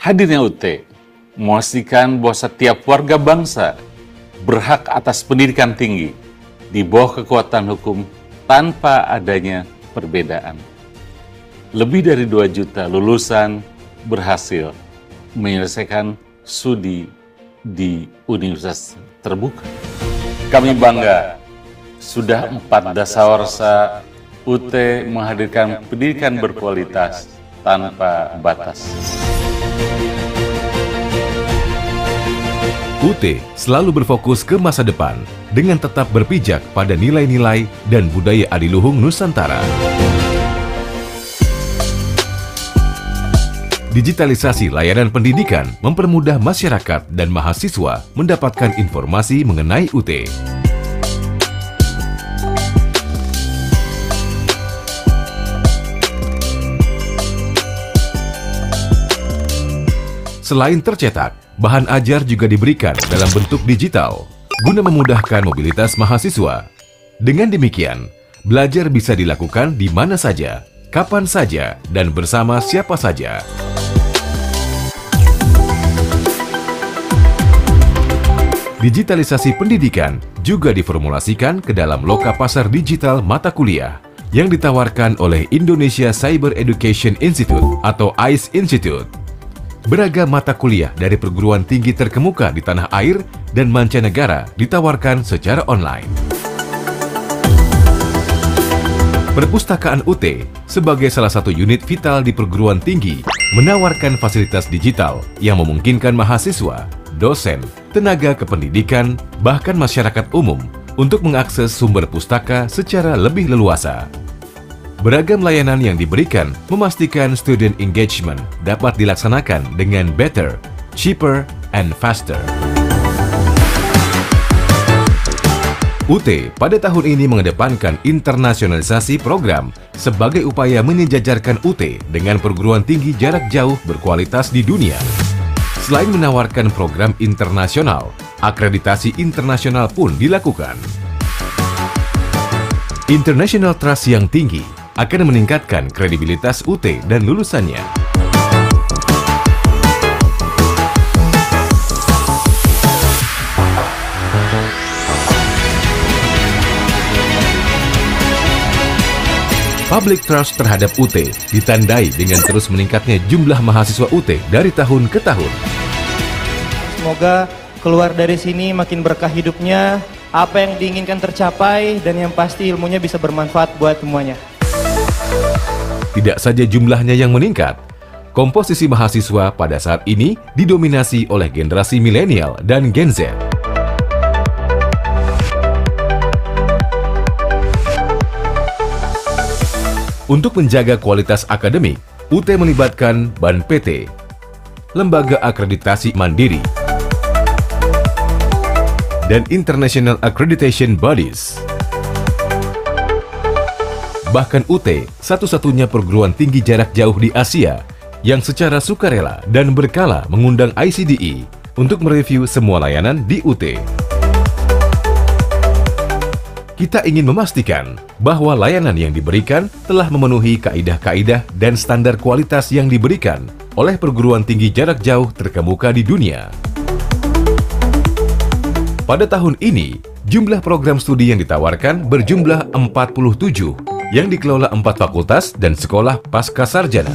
Hadirnya UT memastikan bahwa setiap warga bangsa berhak atas pendidikan tinggi di bawah kekuatan hukum tanpa adanya perbedaan. Lebih dari 2 juta lulusan berhasil menyelesaikan studi di universitas terbuka. Kami bangga sudah 4 dasawarsa UT menghadirkan pendidikan berkualitas tanpa batas. UT selalu berfokus ke masa depan dengan tetap berpijak pada nilai-nilai dan budaya adiluhung Nusantara. Digitalisasi layanan pendidikan mempermudah masyarakat dan mahasiswa mendapatkan informasi mengenai UT. Selain tercetak, bahan ajar juga diberikan dalam bentuk digital guna memudahkan mobilitas mahasiswa. Dengan demikian, belajar bisa dilakukan di mana saja, kapan saja, dan bersama siapa saja. Digitalisasi pendidikan juga diformulasikan ke dalam loka pasar digital mata kuliah yang ditawarkan oleh Indonesia Cyber Education Institute atau ICE Institute. Beragam mata kuliah dari perguruan tinggi terkemuka di tanah air dan mancanegara ditawarkan secara online. Perpustakaan UT sebagai salah satu unit vital di perguruan tinggi menawarkan fasilitas digital yang memungkinkan mahasiswa, dosen, tenaga kependidikan, bahkan masyarakat umum untuk mengakses sumber pustaka secara lebih leluasa. Beragam layanan yang diberikan memastikan student engagement dapat dilaksanakan dengan better, cheaper, and faster. UT pada tahun ini mengedepankan internasionalisasi program sebagai upaya menyejajarkan UT dengan perguruan tinggi jarak jauh berkualitas di dunia. Selain menawarkan program internasional, akreditasi internasional pun dilakukan. International Trust yang tinggi akan meningkatkan kredibilitas UT dan lulusannya. Public trust terhadap UT ditandai dengan terus meningkatnya jumlah mahasiswa UT dari tahun ke tahun. Semoga keluar dari sini makin berkah hidupnya, apa yang diinginkan tercapai, dan yang pasti ilmunya bisa bermanfaat buat semuanya. Tidak saja jumlahnya yang meningkat, komposisi mahasiswa pada saat ini didominasi oleh generasi milenial dan Gen Z. Untuk menjaga kualitas akademik, UT melibatkan BAN PT, Lembaga Akreditasi Mandiri, dan International Accreditation Bodies. Bahkan UT satu-satunya perguruan tinggi jarak jauh di Asia yang secara sukarela dan berkala mengundang ICDE untuk mereview semua layanan di UT. Kita ingin memastikan bahwa layanan yang diberikan telah memenuhi kaidah-kaidah dan standar kualitas yang diberikan oleh perguruan tinggi jarak jauh terkemuka di dunia. Pada tahun ini, jumlah program studi yang ditawarkan berjumlah 47 yang dikelola 4 fakultas dan sekolah pasca sarjana.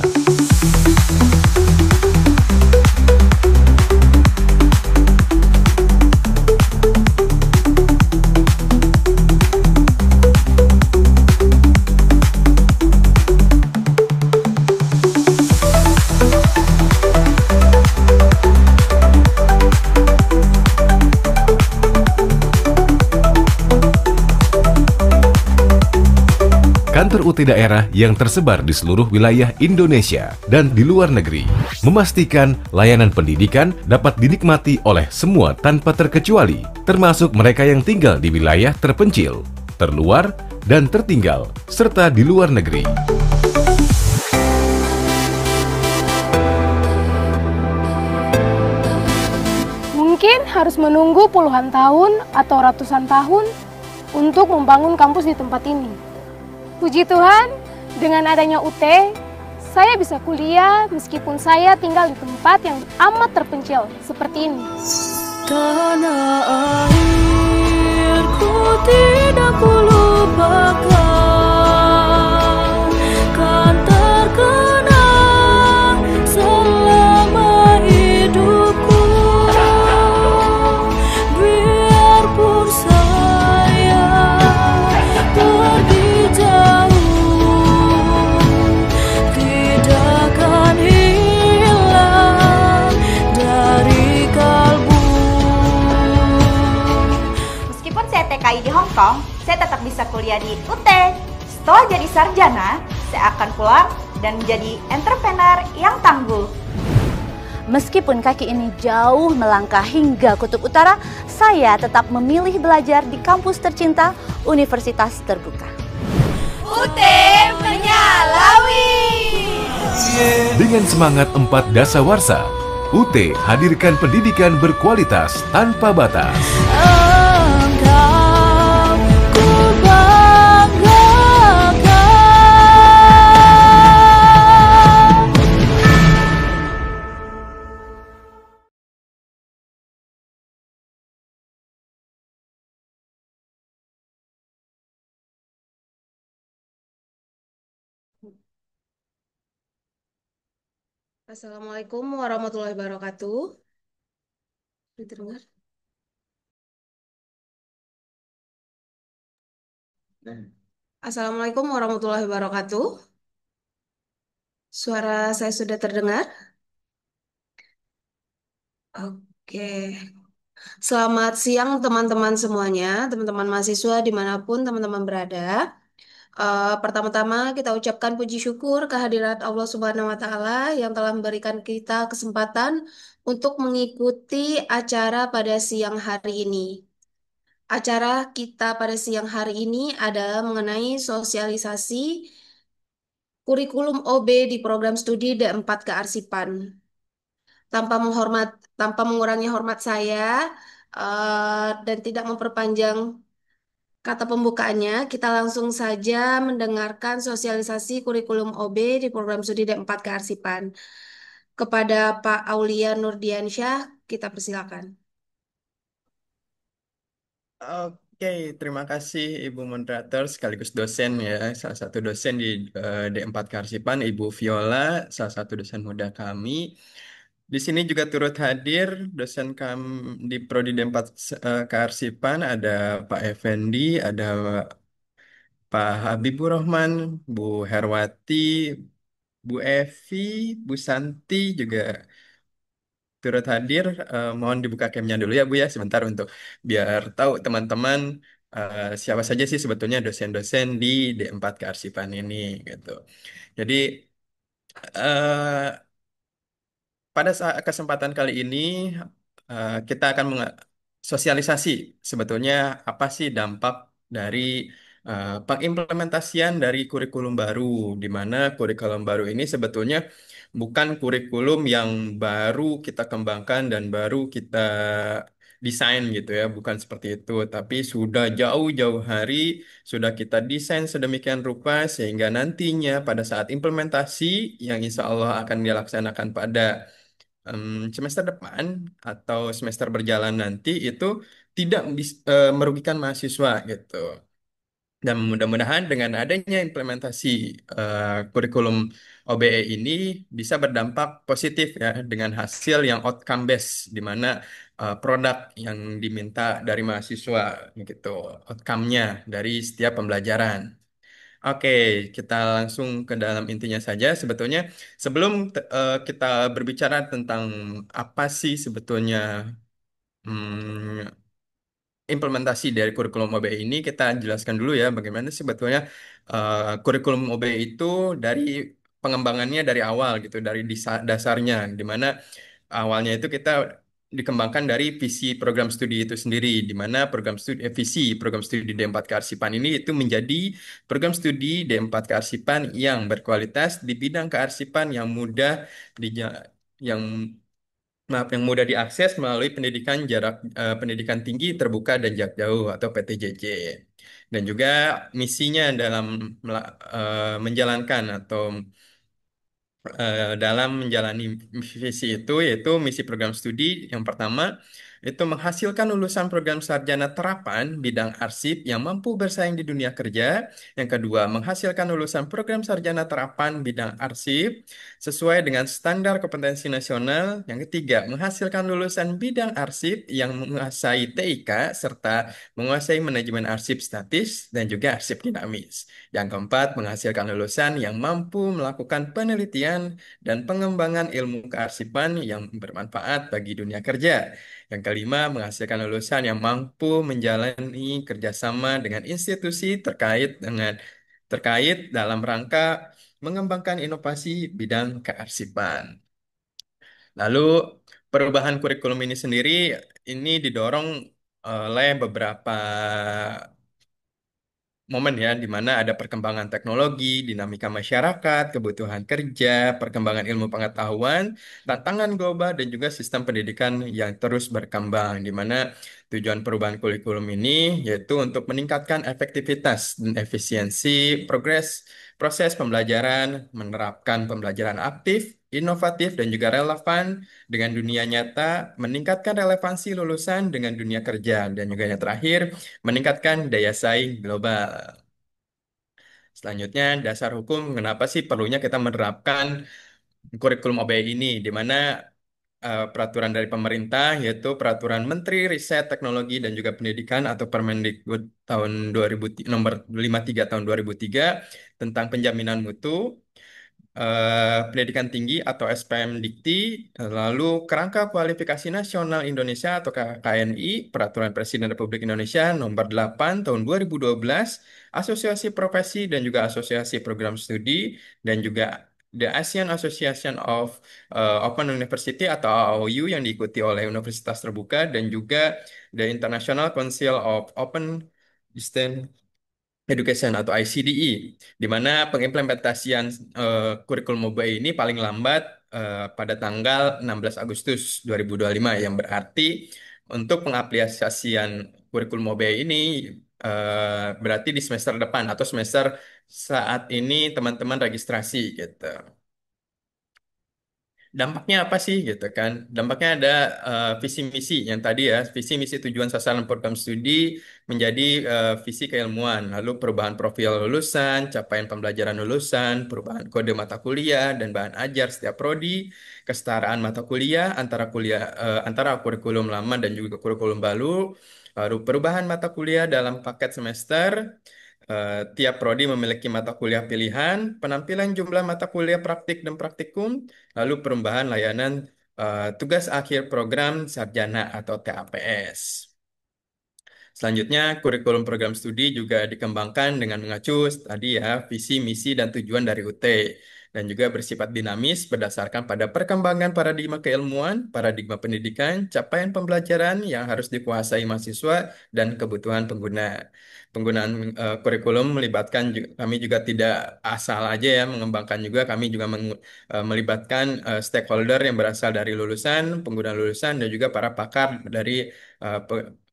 Kantor UT daerah yang tersebar di seluruh wilayah Indonesia dan di luar negeri memastikan layanan pendidikan dapat dinikmati oleh semua tanpa terkecuali, termasuk mereka yang tinggal di wilayah terpencil, terluar, dan tertinggal, serta di luar negeri. Mungkin harus menunggu puluhan tahun atau ratusan tahun untuk membangun kampus di tempat ini. Puji Tuhan, dengan adanya UT, Saya bisa kuliah meskipun saya tinggal di tempat yang amat terpencil seperti ini. Tanah airku tidak kulupakan, kan terkenang selama hidupku. Biarpun saya pergi jauh, tidak akan hilang dari kalbu. Meskipun saya TKI di Hong Kong, saya tetap bisa kuliah di UT. Setelah jadi sarjana, saya akan pulang dan menjadi entrepreneur yang tangguh. Meskipun kaki ini jauh melangkah hingga kutub utara, saya tetap memilih belajar di kampus tercinta Universitas Terbuka. UT menyalawi. Dengan semangat 4 dasawarsa, UT hadirkan pendidikan berkualitas tanpa batas. Engkau ku banggakan. Assalamualaikum warahmatullahi wabarakatuh. Didengar? Assalamualaikum warahmatullahi wabarakatuh. Suara saya sudah terdengar? Oke. Selamat siang teman-teman semuanya, teman-teman mahasiswa dimanapun teman-teman berada. Pertama-tama kita ucapkan puji syukur kehadirat Allah Subhanahu wa Ta'ala yang telah memberikan kita kesempatan untuk mengikuti acara pada siang hari ini. Acara kita pada siang hari ini adalah mengenai sosialisasi kurikulum OB di program studi D4 Kearsipan. Tanpa tanpa mengurangi hormat saya dan tidak memperpanjang kata pembukaannya, kita langsung saja mendengarkan sosialisasi kurikulum OB di program studi D4 Kearsipan. Kepada Pak Aulia Nurdiansyah, kita persilakan. Oke, terima kasih Ibu Moderator sekaligus dosen ya, salah satu dosen di D4 Kearsipan, Ibu Viola, salah satu dosen muda kami. Di sini juga turut hadir dosen kami di Prodi D4 Kearsipan, ada Pak Effendi, ada Pak Habibur Rahman, Bu Herwati, Bu Evi, Bu Santi juga turut hadir. Mohon dibuka camnya dulu ya Bu ya sebentar untuk biar tahu teman-teman siapa saja sih sebetulnya dosen-dosen di D4 Kearsipan ini gitu. Jadi eh, pada saat kesempatan kali ini kita akan sosialisasi sebetulnya apa sih dampak dari pengimplementasian dari kurikulum baru, di mana kurikulum baru ini sebetulnya bukan kurikulum yang baru kita kembangkan dan baru kita desain gitu ya, bukan seperti itu, tapi sudah jauh-jauh hari sudah kita desain sedemikian rupa sehingga nantinya pada saat implementasi yang insya Allah akan dilaksanakan pada semester depan atau semester berjalan nanti itu tidak merugikan mahasiswa gitu. Dan mudah-mudahan dengan adanya implementasi kurikulum OBE ini bisa berdampak positif ya dengan hasil yang outcome based di mana produk yang diminta dari mahasiswa gitu, outcome-nya dari setiap pembelajaran. Oke, kita langsung ke dalam intinya saja. Sebetulnya sebelum kita berbicara tentang apa sih sebetulnya hmm, implementasi dari kurikulum OBE ini, kita jelaskan dulu ya bagaimana sebetulnya kurikulum OBE itu dari pengembangannya dari awal gitu, dari dasarnya, di mana awalnya itu kita dikembangkan dari visi program studi itu sendiri, di mana visi program studi D4 Kearsipan ini itu menjadi program studi D4 Kearsipan yang berkualitas di bidang kearsipan yang mudah yang yang mudah diakses melalui pendidikan tinggi terbuka dan jarak jauh atau PTJJ. Dan juga misinya dalam menjalankan atau dalam menjalani visi itu, yaitu misi program studi yang pertama itu menghasilkan lulusan program sarjana terapan bidang arsip yang mampu bersaing di dunia kerja. Yang kedua, menghasilkan lulusan program sarjana terapan bidang arsip sesuai dengan standar kompetensi nasional. Yang ketiga, menghasilkan lulusan bidang arsip yang menguasai TIK serta menguasai manajemen arsip statis dan juga arsip dinamis. Yang keempat, menghasilkan lulusan yang mampu melakukan penelitian dan pengembangan ilmu kearsipan yang bermanfaat bagi dunia kerja. Yang kelima, menghasilkan lulusan yang mampu menjalani kerjasama dengan institusi terkait dalam rangka mengembangkan inovasi bidang kearsipan. Lalu, perubahan kurikulum ini sendiri ini didorong oleh beberapa momen ya, di mana ada perkembangan teknologi, dinamika masyarakat, kebutuhan kerja, perkembangan ilmu pengetahuan, tantangan global, dan juga sistem pendidikan yang terus berkembang, di mana tujuan perubahan kurikulum ini yaitu untuk meningkatkan efektivitas dan efisiensi proses pembelajaran, menerapkan pembelajaran aktif, inovatif, dan juga relevan dengan dunia nyata, meningkatkan relevansi lulusan dengan dunia kerja, dan juga yang terakhir, meningkatkan daya saing global. Selanjutnya, dasar hukum, kenapa sih perlunya kita menerapkan kurikulum OBE ini, di mana peraturan dari pemerintah, yaitu Peraturan Menteri Riset, Teknologi, dan juga Pendidikan atau Permendikbud tahun 2000, nomor 53 tahun 2003 tentang penjaminan mutu, Pendidikan Tinggi atau SPM Dikti, lalu Kerangka Kualifikasi Nasional Indonesia atau KNI, Peraturan Presiden Republik Indonesia Nomor 8 Tahun 2012, Asosiasi Profesi dan juga Asosiasi Program Studi, dan juga The Asian Association of Open University atau AOU yang diikuti oleh Universitas Terbuka, dan juga The International Council of Open Distance Education atau ICDE, di mana pengimplementasian kurikulum MOBA ini paling lambat pada tanggal 16 Agustus 2025, yang berarti untuk pengaplikasian kurikulum MOBA ini berarti di semester depan atau semester saat ini teman-teman registrasi gitu. Dampaknya apa sih gitu kan? Dampaknya ada visi misi yang tadi ya, visi misi tujuan sasaran program studi menjadi visi keilmuan, lalu perubahan profil lulusan, capaian pembelajaran lulusan, perubahan kode mata kuliah dan bahan ajar setiap prodi, kesetaraan mata kuliah antara kurikulum lama dan juga kurikulum baru, lalu perubahan mata kuliah dalam paket semester. Tiap prodi memiliki mata kuliah pilihan, penampilan jumlah mata kuliah praktik dan praktikum, lalu perubahan layanan tugas akhir program sarjana atau TAPS. Selanjutnya, kurikulum program studi juga dikembangkan dengan mengacu tadi ya, visi, misi, dan tujuan dari UT, dan juga bersifat dinamis berdasarkan pada perkembangan paradigma keilmuan, paradigma pendidikan, capaian pembelajaran yang harus dikuasai mahasiswa, dan kebutuhan pengguna. Penggunaan kurikulum melibatkan kami juga tidak asal aja ya mengembangkan, juga kami juga melibatkan stakeholder yang berasal dari lulusan, pengguna lulusan, dan juga para pakar dari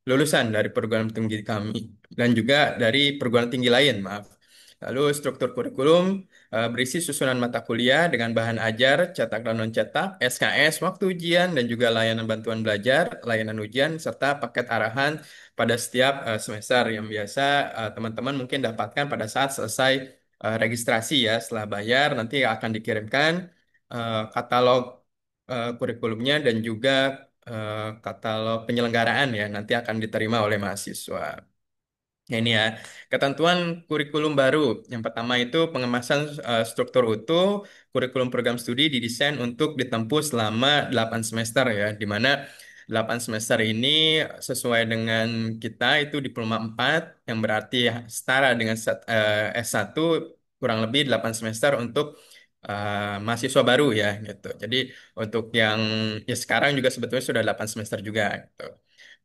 lulusan dari perguruan tinggi kami dan juga dari perguruan tinggi lain, maaf. Lalu struktur kurikulum berisi susunan mata kuliah dengan bahan ajar, cetak dan non-cetak, SKS, waktu ujian, dan juga layanan bantuan belajar, layanan ujian, serta paket arahan pada setiap semester yang biasa teman-teman mungkin dapatkan pada saat selesai registrasi ya. Setelah bayar, nanti akan dikirimkan katalog kurikulumnya dan juga katalog penyelenggaraan ya, nanti akan diterima oleh mahasiswa. Ya, ini ya, ketentuan kurikulum baru. Yang pertama itu pengemasan struktur utuh, kurikulum program studi didesain untuk ditempuh selama 8 semester ya, di mana 8 semester ini sesuai dengan kita itu diploma 4, yang berarti setara dengan S1, kurang lebih 8 semester untuk mahasiswa baru ya gitu. Jadi untuk yang ya sekarang juga sebetulnya sudah 8 semester juga gitu.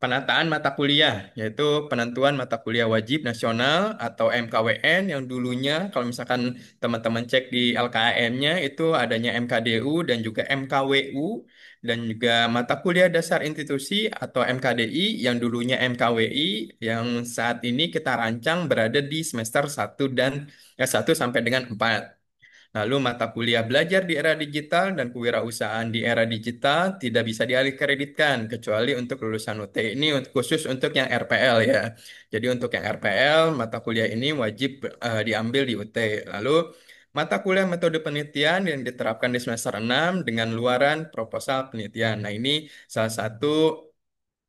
Penataan mata kuliah, yaitu penentuan mata kuliah wajib nasional atau MKWN yang dulunya kalau misalkan teman-teman cek di LKM-nya itu adanya MKDU dan juga MKWU, dan juga mata kuliah dasar institusi atau MKDI yang dulunya MKWI yang saat ini kita rancang berada di semester 1 dan S1 sampai dengan 4. Lalu mata kuliah belajar di era digital dan kewirausahaan di era digital tidak bisa dialih kreditkan kecuali untuk lulusan UT. Ini khusus untuk yang RPL ya. Jadi untuk yang RPL mata kuliah ini wajib diambil di UT. Lalu mata kuliah metode penelitian yang diterapkan di semester 6 dengan luaran proposal penelitian. Nah, ini salah satu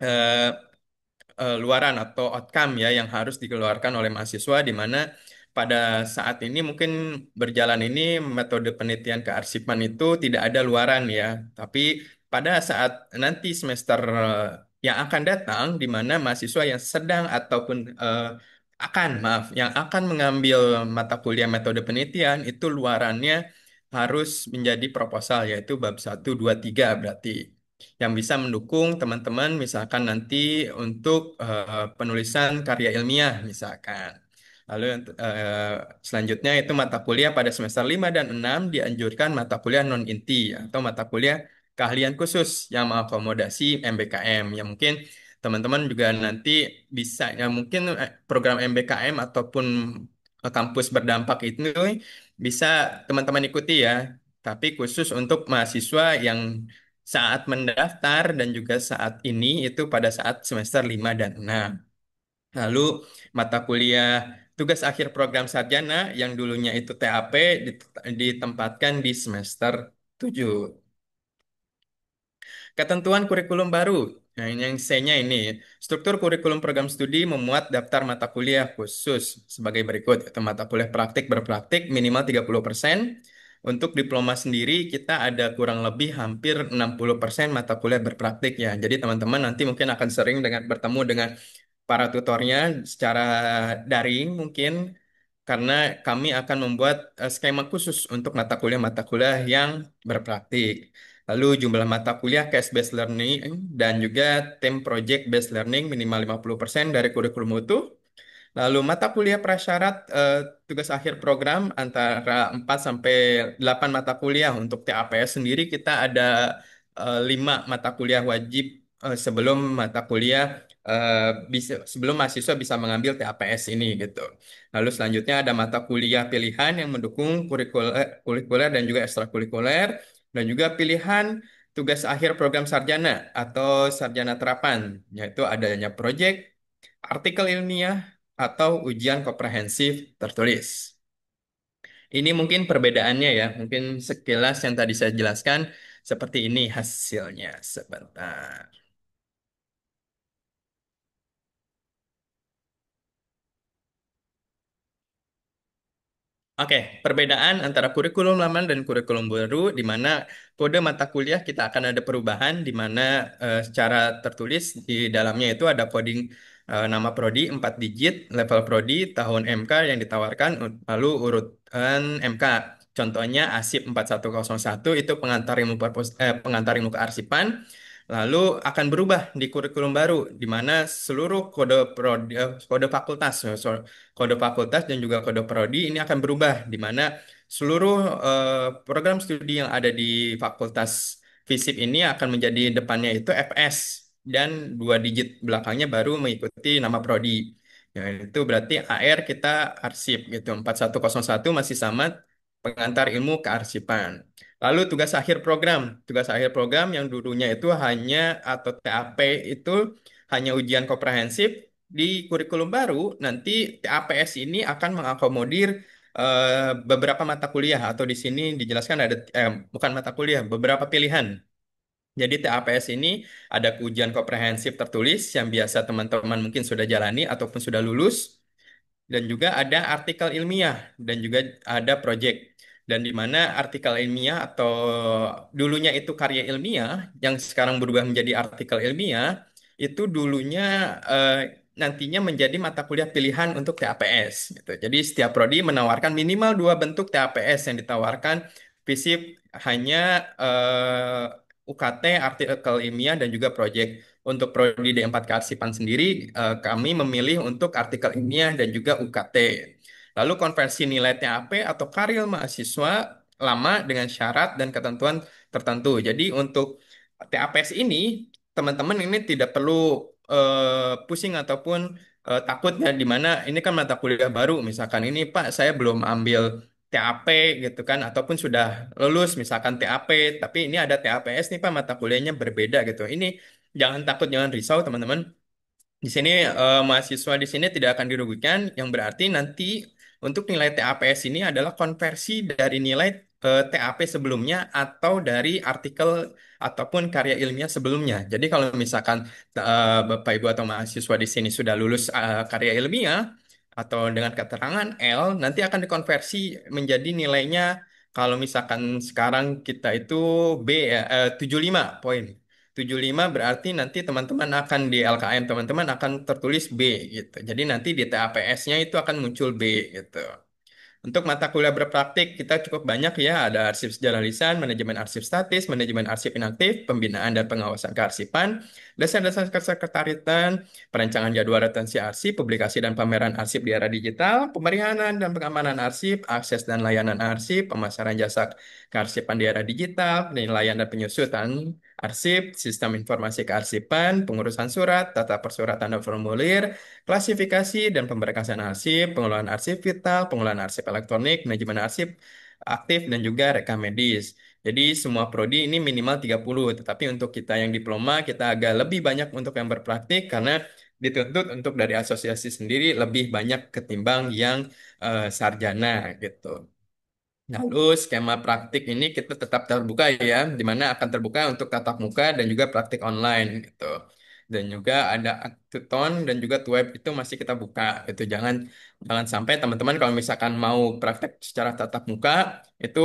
eh, luaran atau outcome ya yang harus dikeluarkan oleh mahasiswa di mana pada saat ini mungkin berjalan ini metode penelitian kearsipan itu tidak ada luaran ya, tapi pada saat nanti semester yang akan datang di mana mahasiswa yang sedang ataupun akan maaf yang akan mengambil mata kuliah metode penelitian itu luarannya harus menjadi proposal yaitu bab 1, 2, 3 berarti yang bisa mendukung teman-teman misalkan nanti untuk penulisan karya ilmiah misalkan. Lalu selanjutnya itu mata kuliah pada semester 5 dan 6 dianjurkan mata kuliah non-inti atau mata kuliah keahlian khusus yang mengakomodasi MBKM. Yang mungkin teman-teman juga nanti bisa ya mungkin program MBKM ataupun kampus berdampak itu bisa teman-teman ikuti ya. Tapi khusus untuk mahasiswa yang saat mendaftar dan juga saat ini itu pada saat semester 5 dan 6. Lalu mata kuliah tugas akhir program sarjana yang dulunya itu TAP ditempatkan di semester 7. Ketentuan kurikulum baru. Nah, ini yang C-nya ini. Struktur kurikulum program studi memuat daftar mata kuliah khusus sebagai berikut. Yaitu mata kuliah praktik berpraktik minimal 30%. Untuk diploma sendiri kita ada kurang lebih hampir 60% mata kuliah berpraktik ya. Jadi teman-teman nanti mungkin akan sering bertemu dengan para tutornya secara daring mungkin karena kami akan membuat skema khusus untuk mata kuliah-mata kuliah yang berpraktik. Lalu jumlah mata kuliah case-based learning dan juga tim project based learning minimal 50% dari kurikulum utuh. Lalu mata kuliah prasyarat tugas akhir program antara 4 sampai 8 mata kuliah. Untuk TAPS sendiri kita ada 5 mata kuliah wajib sebelum mata kuliah sebelum mahasiswa bisa mengambil TAPS ini gitu. Lalu selanjutnya ada mata kuliah pilihan yang mendukung kurikuler dan juga ekstrakurikuler dan juga pilihan tugas akhir program sarjana atau sarjana terapan yaitu adanya proyek, artikel ilmiah, atau ujian komprehensif tertulis. Ini mungkin perbedaannya ya, mungkin sekilas yang tadi saya jelaskan seperti ini hasilnya. Sebentar. Oke, perbedaan antara kurikulum lama dan kurikulum baru, di mana kode mata kuliah kita akan ada perubahan, di mana secara tertulis di dalamnya itu ada coding nama prodi 4 digit, level prodi, tahun MK yang ditawarkan, lalu urutan MK. Contohnya ASIP 4101 itu pengantar ilmu kearsipan. Lalu akan berubah di kurikulum baru, di mana seluruh kode prodi, kode fakultas, kode fakultas dan juga kode prodi ini akan berubah, di mana seluruh program studi yang ada di fakultas FISIP ini akan menjadi depannya itu FS dan 2 digit belakangnya baru mengikuti nama prodi. Ya, itu berarti AR kita arsip gitu. 4101 masih sama pengantar ilmu kearsipan. Lalu tugas akhir program. Tugas akhir program yang dulunya itu hanya atau TAP itu hanya ujian komprehensif. Di kurikulum baru nanti TAPS ini akan mengakomodir beberapa mata kuliah atau di sini dijelaskan ada bukan mata kuliah, beberapa pilihan. Jadi TAPS ini ada ujian komprehensif tertulis yang biasa teman-teman mungkin sudah jalani ataupun sudah lulus dan juga ada artikel ilmiah dan juga ada proyek. Dan di mana artikel ilmiah atau dulunya itu karya ilmiah yang sekarang berubah menjadi artikel ilmiah itu dulunya eh, nantinya menjadi mata kuliah pilihan untuk TAPS gitu. Jadi setiap prodi menawarkan minimal 2 bentuk TAPS yang ditawarkan FISIP hanya UKT, artikel ilmiah dan juga proyek. Untuk prodi D4 kearsipan sendiri, kami memilih untuk artikel ilmiah dan juga UKT. Lalu konversi nilai TAP atau karya mahasiswa lama dengan syarat dan ketentuan tertentu. Jadi untuk TAPS ini, teman-teman ini tidak perlu pusing ataupun takut ya, di mana ini kan mata kuliah baru. Misalkan ini Pak, saya belum ambil TAP gitu kan, ataupun sudah lulus misalkan TAP, tapi ini ada TAPS nih Pak, mata kuliahnya berbeda gitu. Ini jangan takut, jangan risau teman-teman. Di sini mahasiswa di sini tidak akan dirugikan, yang berarti nanti untuk nilai TAPS ini adalah konversi dari nilai TAP sebelumnya atau dari artikel ataupun karya ilmiah sebelumnya. Jadi kalau misalkan Bapak Ibu atau mahasiswa di sini sudah lulus karya ilmiah atau dengan keterangan L, nanti akan dikonversi menjadi nilainya, kalau misalkan sekarang kita itu B ya, 75 poin. 75 berarti nanti teman-teman akan di LKM teman-teman akan tertulis B gitu. Jadi nanti di TAPS-nya itu akan muncul B gitu. Untuk mata kuliah berpraktik kita cukup banyak ya, ada arsip sejarah lisan, manajemen arsip statis, manajemen arsip inaktif, pembinaan dan pengawasan kearsipan, dasar-dasar kesekretariatan, perancangan jadwal retensi arsip, publikasi dan pameran arsip di era digital, pemerihanan dan pengamanan arsip, akses dan layanan arsip, pemasaran jasa kearsipan di era digital, penilaian dan penyusutan arsip, sistem informasi kearsipan, pengurusan surat, tata persuratan dan formulir, klasifikasi dan pemberkasan arsip, pengelolaan arsip vital, pengelolaan arsip elektronik, manajemen arsip aktif, dan juga rekam medis. Jadi semua prodi ini minimal 30, tetapi untuk kita yang diploma, kita agak lebih banyak untuk yang berpraktik karena dituntut untuk dari asosiasi sendiri lebih banyak ketimbang yang sarjana gitu. Lalu skema praktik ini kita tetap terbuka ya, di mana akan terbuka untuk tatap muka dan juga praktik online gitu. Dan juga ada Aktuton dan juga Tweb itu masih kita buka itu. Jangan jangan sampai teman-teman kalau misalkan mau praktek secara tatap muka itu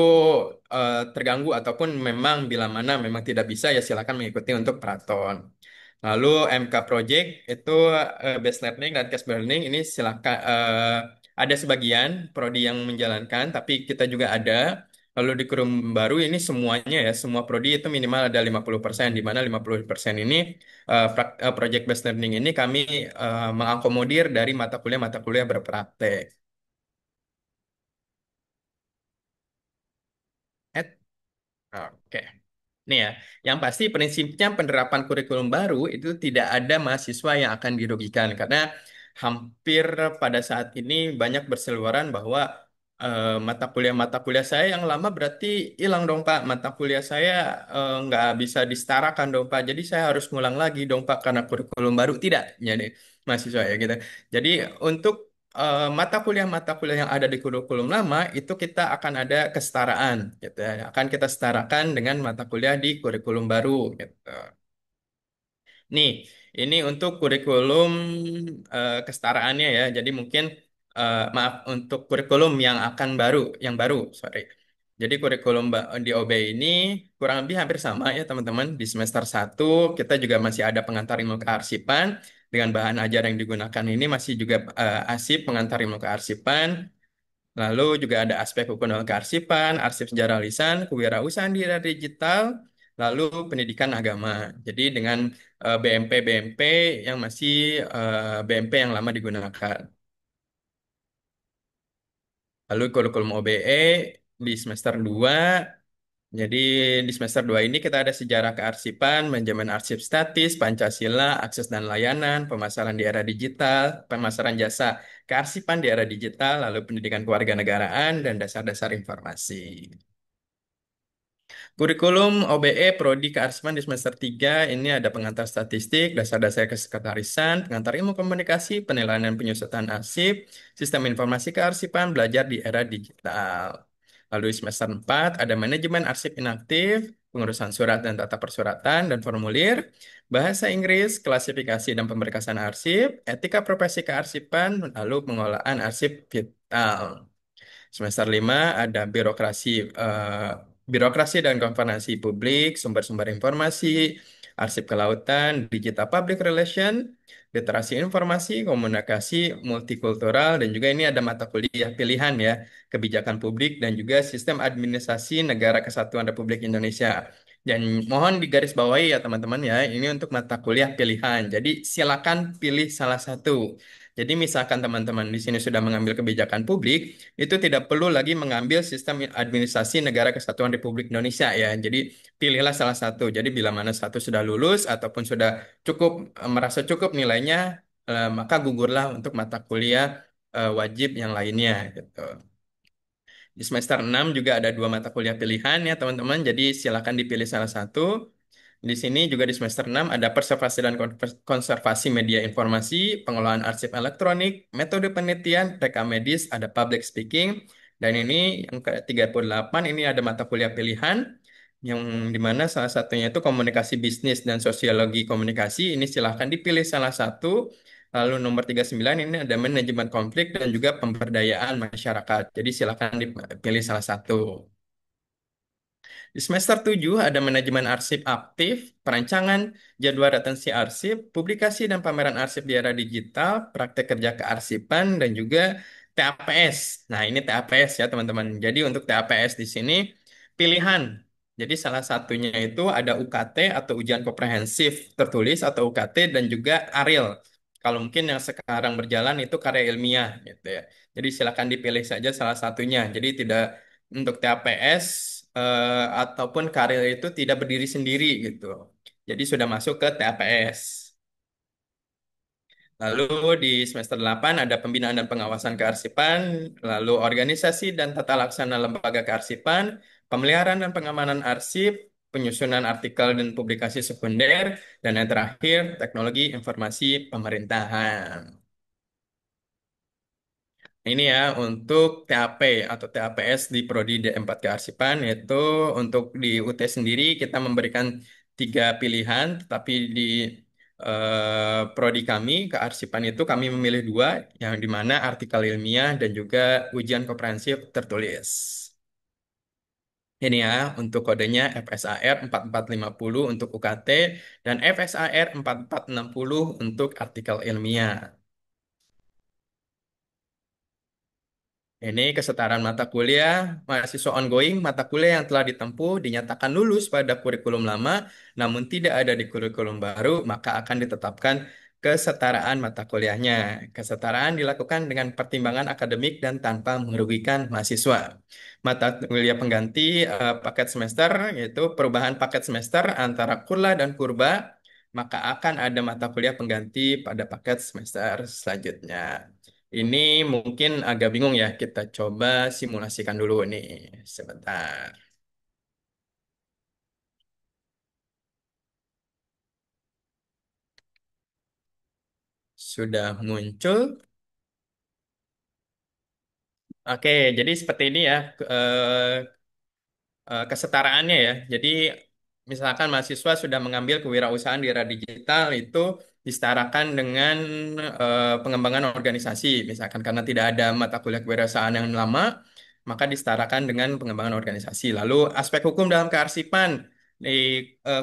terganggu, ataupun memang bila mana memang tidak bisa ya silakan mengikuti untuk Praton. Lalu MK Project itu Best Learning dan Case Learning ini silakan, ada sebagian prodi yang menjalankan, tapi kita juga ada. Lalu di kurum baru ini semuanya ya, semua prodi itu minimal ada 50%, di mana 50% ini project based learning ini kami mengakomodir dari mata kuliah berpraktek. Oke. Nih ya, yang pasti prinsipnya penerapan kurikulum baru itu tidak ada mahasiswa yang akan dirugikan, karena hampir pada saat ini banyak berseliweran bahwa mata kuliah saya yang lama berarti hilang dong Pak, mata kuliah saya nggak bisa disetarakan dong Pak, jadi saya harus ngulang lagi dong Pak karena kurikulum baru. Tidak, jadi mahasiswa ya gitu. Jadi untuk mata kuliah yang ada di kurikulum lama itu kita akan ada kesetaraan gitu ya. Akan kita setarakan dengan mata kuliah di kurikulum baru gitu. Nih, ini untuk kurikulum kesetaraannya ya. Jadi mungkin maaf, untuk kurikulum yang akan baru, yang baru, sorry. Jadi kurikulum di OB ini kurang lebih hampir sama ya teman-teman. Di semester 1 kita juga masih ada pengantar ilmu kearsipan, dengan bahan ajar yang digunakan ini masih juga ASIP, pengantar ilmu kearsipan. Lalu juga ada aspek hukum dan kearsipan, arsip sejarah lisan, kewirausahaan di era digital, lalu pendidikan agama. Jadi dengan BMP-BMP yang masih BMP yang lama digunakan. Lalu kurikulum OBE di semester 2. Jadi di semester 2 ini kita ada sejarah kearsipan, manajemen arsip statis, Pancasila, akses dan layanan, pemasaran di era digital, pemasaran jasa kearsipan di era digital, lalu pendidikan kewarganegaraan, dan dasar-dasar informasi. Kurikulum OBE Prodi Kearsipan di semester 3 ini ada pengantar statistik, dasar-dasar kesekretarisan, pengantar ilmu komunikasi, penilaian dan penyusutan arsip, sistem informasi kearsipan, belajar di era digital. Lalu di semester 4 ada manajemen arsip inaktif, pengurusan surat dan tata persuratan dan formulir, bahasa Inggris, klasifikasi dan pemberkasan arsip, etika profesi kearsipan, lalu pengolahan arsip vital. Semester 5 ada birokrasi dan governansi publik, sumber-sumber informasi, arsip kelautan, digital public relation, literasi informasi, komunikasi multikultural, dan juga ini ada mata kuliah pilihan ya, kebijakan publik dan juga sistem administrasi negara kesatuan Republik Indonesia. Dan mohon digarisbawahi ya teman-teman ya, ini untuk mata kuliah pilihan. Jadi silakan pilih salah satu. Jadi misalkan teman-teman di sini sudah mengambil kebijakan publik, itu tidak perlu lagi mengambil sistem administrasi negara kesatuan Republik Indonesia ya. Jadi pilihlah salah satu. Jadi bila mana satu sudah lulus ataupun sudah cukup merasa cukup nilainya, maka gugurlah untuk mata kuliah wajib yang lainnya gitu. Di semester 6 juga ada dua mata kuliah pilihan ya teman-teman, jadi silakan dipilih salah satu. Di sini juga di semester 6 ada preservasi dan konservasi media informasi, pengelolaan arsip elektronik, metode penelitian, rekam medis, ada public speaking, dan ini yang ke-38 ini ada mata kuliah pilihan yang dimana salah satunya itu komunikasi bisnis dan sosiologi komunikasi. Ini silahkan dipilih salah satu. Lalu nomor 39 ini ada manajemen konflik dan juga pemberdayaan masyarakat. Jadi silahkan dipilih salah satu. Di semester 7 ada manajemen arsip aktif, perancangan, jadwal retensi arsip, publikasi dan pameran arsip di era digital, praktek kerja kearsipan, dan juga TAPS. Nah, ini TAPS ya teman-teman. Jadi untuk TAPS di sini pilihan. Jadi salah satunya itu ada UKT atau ujian komprehensif tertulis atau UKT dan juga ARIL. Kalau mungkin yang sekarang berjalan itu karya ilmiah gitu ya. Jadi silakan dipilih saja salah satunya. Jadi tidak untuk TAPS ataupun karir itu tidak berdiri sendiri gitu. Jadi sudah masuk ke TAPS. Lalu di semester 8 ada pembinaan dan pengawasan kearsipan, lalu organisasi dan tata laksana lembaga kearsipan, pemeliharaan dan pengamanan arsip, penyusunan artikel dan publikasi sekunder, dan yang terakhir teknologi informasi pemerintahan. Ini ya untuk TAP atau TAPS di Prodi D4 Kearsipan, yaitu untuk di UT sendiri kita memberikan tiga pilihan, tetapi di Prodi kami Kearsipan itu kami memilih dua, yang di mana artikel ilmiah dan juga ujian komprehensif tertulis. Ini ya untuk kodenya FSAR 4450 untuk UKT dan FSAR 4460 untuk artikel ilmiah. Ini kesetaraan mata kuliah, mahasiswa ongoing, mata kuliah yang telah ditempuh dinyatakan lulus pada kurikulum lama, namun tidak ada di kurikulum baru, maka akan ditetapkan kesetaraan mata kuliahnya. Kesetaraan dilakukan dengan pertimbangan akademik dan tanpa merugikan mahasiswa. Mata kuliah pengganti paket semester, yaitu perubahan paket semester antara kurla dan kurba, maka akan ada mata kuliah pengganti pada paket semester selanjutnya. Ini mungkin agak bingung ya, kita coba simulasikan dulu nih, sebentar. Sudah muncul. Oke, jadi seperti ini ya kesetaraannya ya. Jadi misalkan mahasiswa sudah mengambil kewirausahaan di era digital itu disetarakan dengan pengembangan organisasi. Misalkan karena tidak ada mata kuliah kewirausahaan yang lama, maka disetarakan dengan pengembangan organisasi. Lalu aspek hukum dalam kearsipan di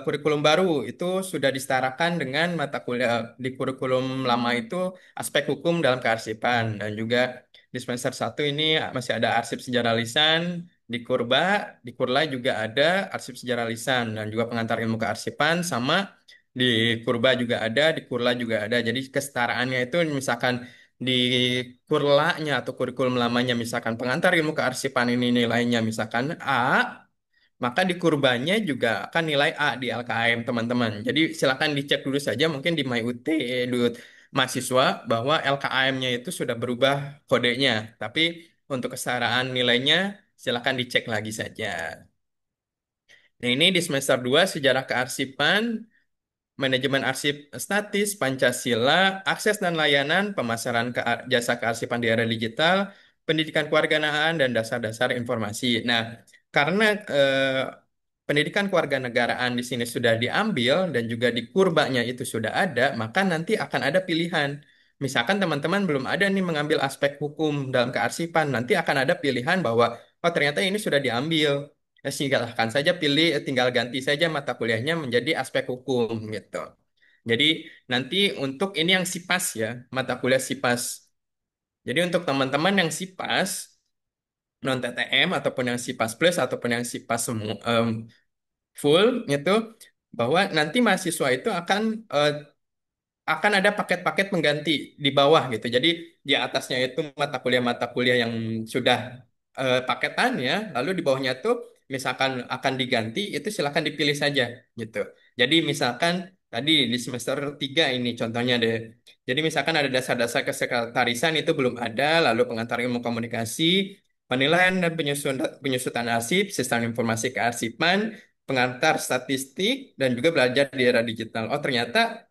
kurikulum baru itu sudah disetarakan dengan mata kuliah di kurikulum lama itu aspek hukum dalam kearsipan dan juga di semester 1 ini masih ada arsip sejarah lisan, di Kurba, di Kurla juga ada arsip sejarah lisan dan juga pengantar ilmu kearsipan sama di Kurba juga ada, di Kurla juga ada. Jadi kesetaraannya itu misalkan di Kurlanya atau kurikulum lamanya misalkan pengantar ilmu kearsipan ini nilainya misalkan A, maka di kurbanya juga akan nilai A di LKM teman-teman. Jadi silakan dicek dulu saja mungkin di MyUT mahasiswa bahwa LKM-nya itu sudah berubah kodenya. Tapi untuk kesetaraan nilainya silakan dicek lagi saja. Nah, ini di semester 2 sejarah kearsipan, manajemen arsip statis, Pancasila, akses dan layanan, pemasaran jasa kearsipan di era digital, pendidikan kewarganegaraan, dan dasar-dasar informasi. Nah, karena pendidikan kewarganegaraan di sini sudah diambil dan juga di kurbanya itu sudah ada, maka nanti akan ada pilihan. Misalkan teman-teman belum ada nih mengambil aspek hukum dalam kearsipan, nanti akan ada pilihan bahwa, oh ternyata ini sudah diambil. Silahkan saja pilih, tinggal ganti saja mata kuliahnya menjadi aspek hukum gitu. Jadi nanti untuk ini yang SIPAS ya, mata kuliah SIPAS. Jadi untuk teman-teman yang SIPAS, non TTM ataupun yang SIPAS Plus ataupun yang SIPAS semua full gitu, bahwa nanti mahasiswa itu akan ada paket-paket pengganti di bawah gitu. Jadi di atasnya itu mata kuliah yang sudah paketan ya, lalu di bawahnya tuh misalkan akan diganti itu silakan dipilih saja gitu. Jadi misalkan tadi di semester 3 ini contohnya deh. Jadi misalkan ada dasar-dasar kesekretarisan itu belum ada, lalu pengantar ilmu komunikasi penilaian dan penyusutan arsip, sistem informasi kearsipan, pengantar statistik, dan juga belajar di era digital. Oh, ternyata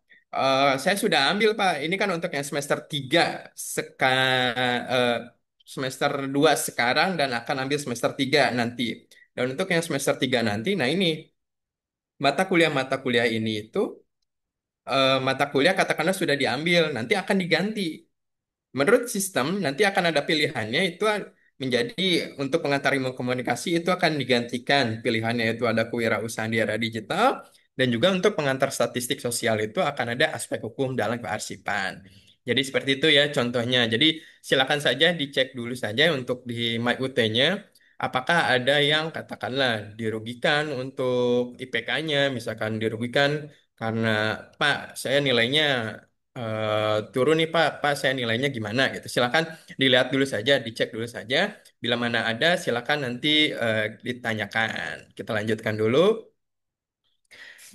saya sudah ambil, Pak. Ini kan untuk yang semester 3, seka, eh, semester 2 sekarang, dan akan ambil semester 3 nanti. Dan untuk yang semester 3 nanti, nah ini, mata kuliah ini itu, mata kuliah katakanlah sudah diambil, nanti akan diganti. Menurut sistem, nanti akan ada pilihannya itu menjadi untuk pengantar ilmu komunikasi itu akan digantikan. Pilihannya itu ada kewirausahaan di era digital dan juga untuk pengantar statistik sosial itu akan ada aspek hukum dalam kearsipan. Jadi seperti itu ya contohnya. Jadi silakan saja dicek dulu saja untuk di MyUT-nya apakah ada yang katakanlah dirugikan untuk IPK-nya, misalkan dirugikan karena Pak saya nilainya turun nih Pak, Pak saya nilainya gimana gitu. Silakan dilihat dulu saja, dicek dulu saja. Bila mana ada, silakan nanti ditanyakan. Kita lanjutkan dulu.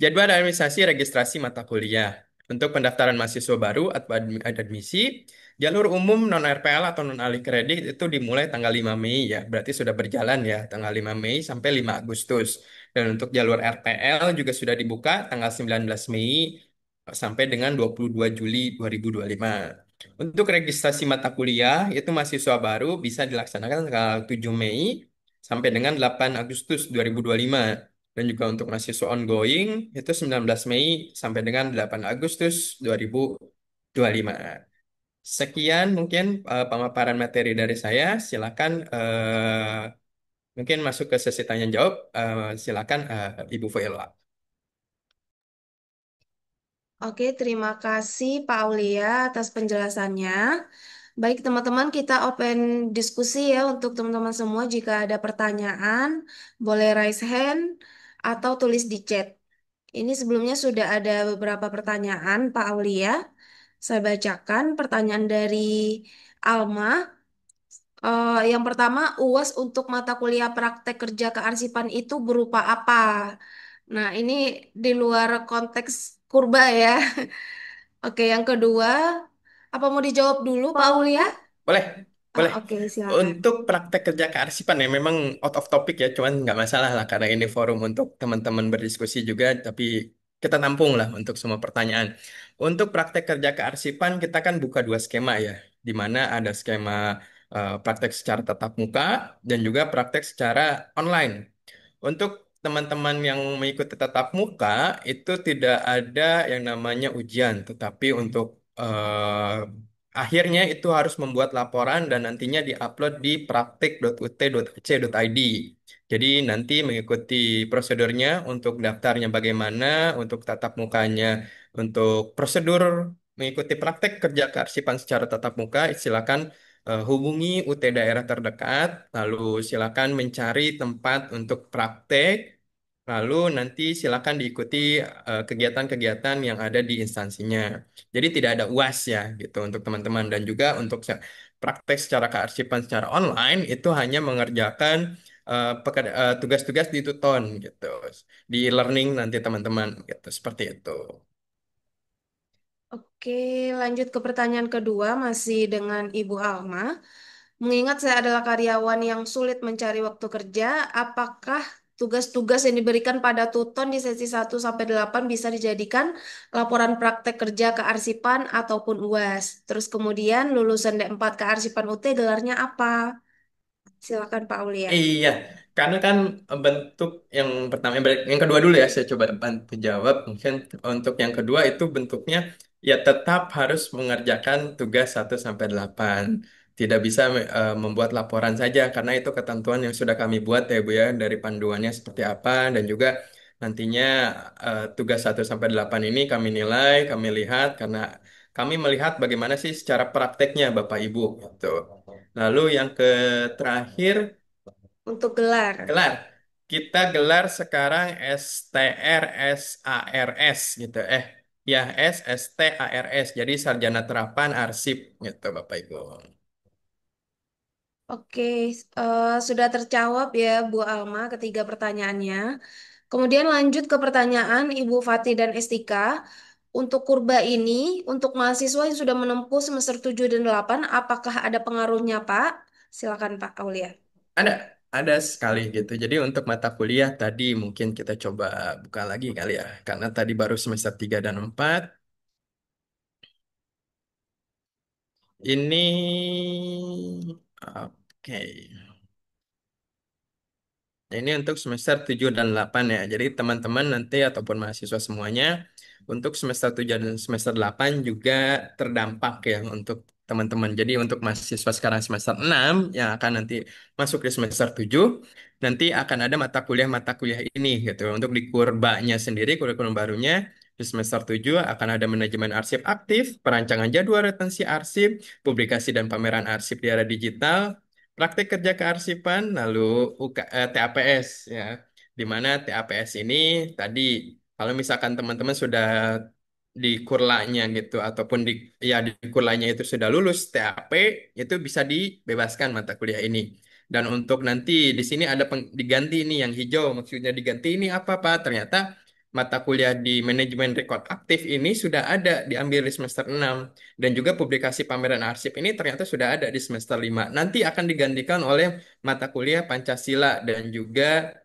Jadwal administrasi registrasi mata kuliah. Untuk pendaftaran mahasiswa baru atau admisi, jalur umum non-RPL atau non-alih kredit itu dimulai tanggal 5 Mei ya. Berarti sudah berjalan ya, tanggal 5 Mei sampai 5 Agustus. Dan untuk jalur RPL juga sudah dibuka tanggal 19 Mei sampai dengan 22 Juli 2025. Untuk registrasi mata kuliah, itu mahasiswa baru bisa dilaksanakan tanggal 7 Mei sampai dengan 8 Agustus 2025. Dan juga untuk mahasiswa ongoing itu 19 Mei sampai dengan 8 Agustus 2025. Sekian mungkin pemaparan materi dari saya. Silakan mungkin masuk ke sesi tanya jawab. Silakan Ibu Vela. Oke, terima kasih Pak Aulia atas penjelasannya. Baik teman-teman, kita open diskusi ya untuk teman-teman semua. Jika ada pertanyaan, boleh raise hand atau tulis di chat. Ini sebelumnya sudah ada beberapa pertanyaan Pak Aulia. Saya bacakan pertanyaan dari Alma. Yang pertama, UAS untuk mata kuliah praktek kerja kearsipan itu berupa apa? Nah, ini di luar konteks kurba ya. Oke, yang kedua, apa mau dijawab dulu, Pak Aulia? Boleh, boleh. Oke, silakan. Untuk praktek kerja kearsipan ya memang out of topic ya, cuman nggak masalah lah karena ini forum untuk teman-teman berdiskusi juga, tapi kita tampung lah untuk semua pertanyaan. Untuk praktek kerja kearsipan kita kan buka dua skema ya, di mana ada skema praktek secara tatap muka dan juga praktek secara online. Untuk teman-teman yang mengikuti tatap muka itu tidak ada yang namanya ujian, tetapi untuk akhirnya itu harus membuat laporan dan nantinya diupload di praktik.ut.ac.id. Jadi nanti mengikuti prosedurnya untuk daftarnya bagaimana, untuk tatap mukanya, untuk prosedur mengikuti praktek kerja kearsipan secara tatap muka, silakan hubungi UT daerah terdekat, lalu silakan mencari tempat untuk praktek, lalu nanti silakan diikuti kegiatan-kegiatan yang ada di instansinya. Jadi tidak ada UAS ya gitu untuk teman-teman dan juga untuk praktek secara kearsipan secara online itu hanya mengerjakan tugas-tugas di Tuton gitu, di e-learning nanti teman-teman gitu seperti itu. Oke, lanjut ke pertanyaan kedua, masih dengan Ibu Alma. Mengingat saya adalah karyawan yang sulit mencari waktu kerja, apakah tugas-tugas yang diberikan pada Tuton di sesi 1 sampai 8 bisa dijadikan laporan praktek kerja kearsipan ataupun UAS? Terus kemudian lulusan D4 kearsipan UT gelarnya apa? Silakan Pak Aulia. Iya, karena kan bentuk yang pertama, yang kedua dulu ya, saya coba bantu jawab. Mungkin untuk yang kedua itu bentuknya ya tetap harus mengerjakan tugas 1 sampai 8. Tidak bisa membuat laporan saja, karena itu ketentuan yang sudah kami buat ya Bu ya, dari panduannya seperti apa, dan juga nantinya tugas 1 sampai 8 ini kami nilai, kami lihat, karena kami melihat bagaimana sih secara prakteknya Bapak Ibu. Gitu. Lalu yang terakhir, Untuk gelar. gelar. Kita gelar sekarang STR SARS gitu. Ya SSTARS. Jadi Sarjana Terapan Arsip gitu Bapak Ibu. Oke, sudah terjawab ya Bu Alma ketiga pertanyaannya. Kemudian lanjut ke pertanyaan Ibu Fatih dan Estika. Untuk kurba ini, untuk mahasiswa yang sudah menempuh semester 7 dan 8, apakah ada pengaruhnya Pak? Silakan Pak Aulia. Ada, ada sekali gitu. Jadi untuk mata kuliah tadi mungkin kita coba buka lagi kali ya. Karena tadi baru semester 3 dan 4. Ini, oke. Nah, ini untuk semester 7 dan 8 ya. Jadi teman-teman nanti ataupun mahasiswa semuanya untuk semester 7 dan semester 8 juga terdampak ya untuk teman-teman. Jadi untuk mahasiswa sekarang semester 6 yang akan nanti masuk di semester 7 nanti akan ada mata kuliah ini gitu. Untuk di kurbanya sendiri, kurikulum barunya di semester 7 akan ada manajemen arsip aktif, perancangan jadwal retensi arsip, publikasi dan pameran arsip di era digital, praktik kerja kearsipan, lalu TAPS ya. Di mana TAPS ini tadi kalau misalkan teman-teman sudah di kurlanya gitu ataupun di kurlanya itu sudah lulus TAP itu bisa dibebaskan mata kuliah ini. Dan untuk nanti di sini ada diganti ini yang hijau maksudnya diganti ini apa Pak? Ternyata mata kuliah di manajemen rekod aktif ini sudah ada diambil di semester 6 dan juga publikasi pameran arsip ini ternyata sudah ada di semester 5. Nanti akan digantikan oleh mata kuliah Pancasila dan juga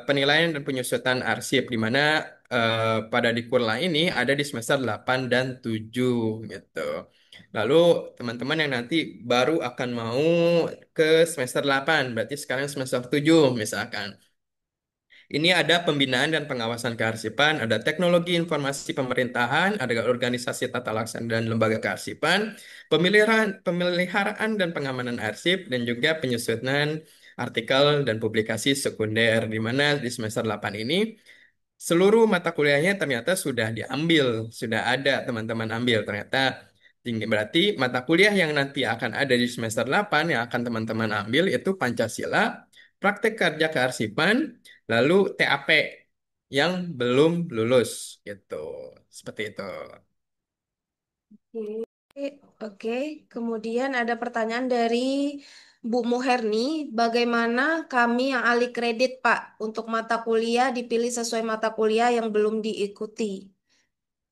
penilaian dan penyusutan arsip di mana pada di kurla ini ada di semester 8 dan 7 gitu. Lalu teman-teman yang nanti baru akan mau ke semester 8, berarti sekarang semester 7 misalkan. Ini ada pembinaan dan pengawasan kearsipan, ada teknologi informasi pemerintahan, ada organisasi tata laksana dan lembaga kearsipan, pemeliharaan dan pengamanan arsip, dan juga penyusunan artikel dan publikasi sekunder, di mana di semester 8 ini seluruh mata kuliahnya ternyata sudah diambil, sudah ada teman-teman ambil ternyata tinggi. Berarti mata kuliah yang nanti akan ada di semester 8 yang akan teman-teman ambil itu Pancasila, praktek kerja kearsipan, lalu TAP yang belum lulus gitu. Seperti itu. Oke, oke. Kemudian ada pertanyaan dari Bu Muherni, bagaimana kami yang alih kredit, Pak, untuk mata kuliah dipilih sesuai mata kuliah yang belum diikuti?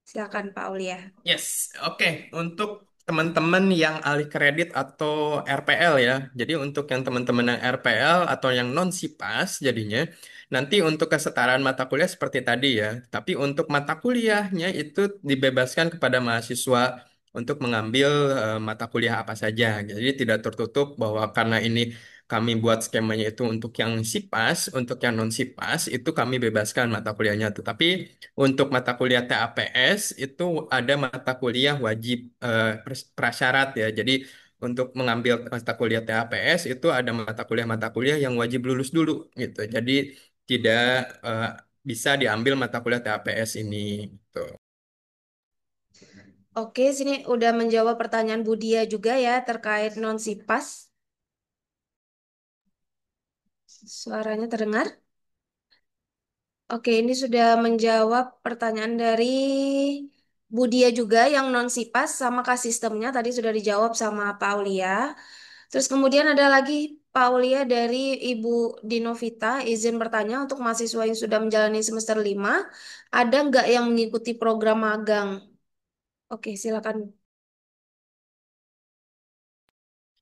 Silakan, Pak Aulia. Yes, oke. Untuk teman-teman yang alih kredit atau RPL ya. Jadi untuk yang teman-teman yang RPL atau yang non SIPAS jadinya nanti untuk kesetaraan mata kuliah seperti tadi ya. Tapi untuk mata kuliahnya itu dibebaskan kepada mahasiswa untuk mengambil mata kuliah apa saja. Jadi tidak tertutup bahwa karena ini kami buat skemanya itu untuk yang SIPAS, untuk yang non SIPAS itu kami bebaskan mata kuliahnya. Tetapi untuk mata kuliah TAPS itu ada mata kuliah wajib prasyarat ya. Jadi untuk mengambil mata kuliah TAPS itu ada mata kuliah yang wajib lulus dulu gitu. Jadi tidak eh, bisa diambil mata kuliah TAPS ini. Gitu. Oke, sini udah menjawab pertanyaan Budia juga ya terkait non-SIPAS. Suaranya terdengar? Oke, ini sudah menjawab pertanyaan dari Budia juga yang non-SIPAS sama Kak sistemnya tadi sudah dijawab sama Pak Aulia. Terus kemudian ada lagi Pak Aulia dari Ibu Dinovita izin bertanya untuk mahasiswa yang sudah menjalani semester 5, ada nggak yang mengikuti program magang? Oke, silakan.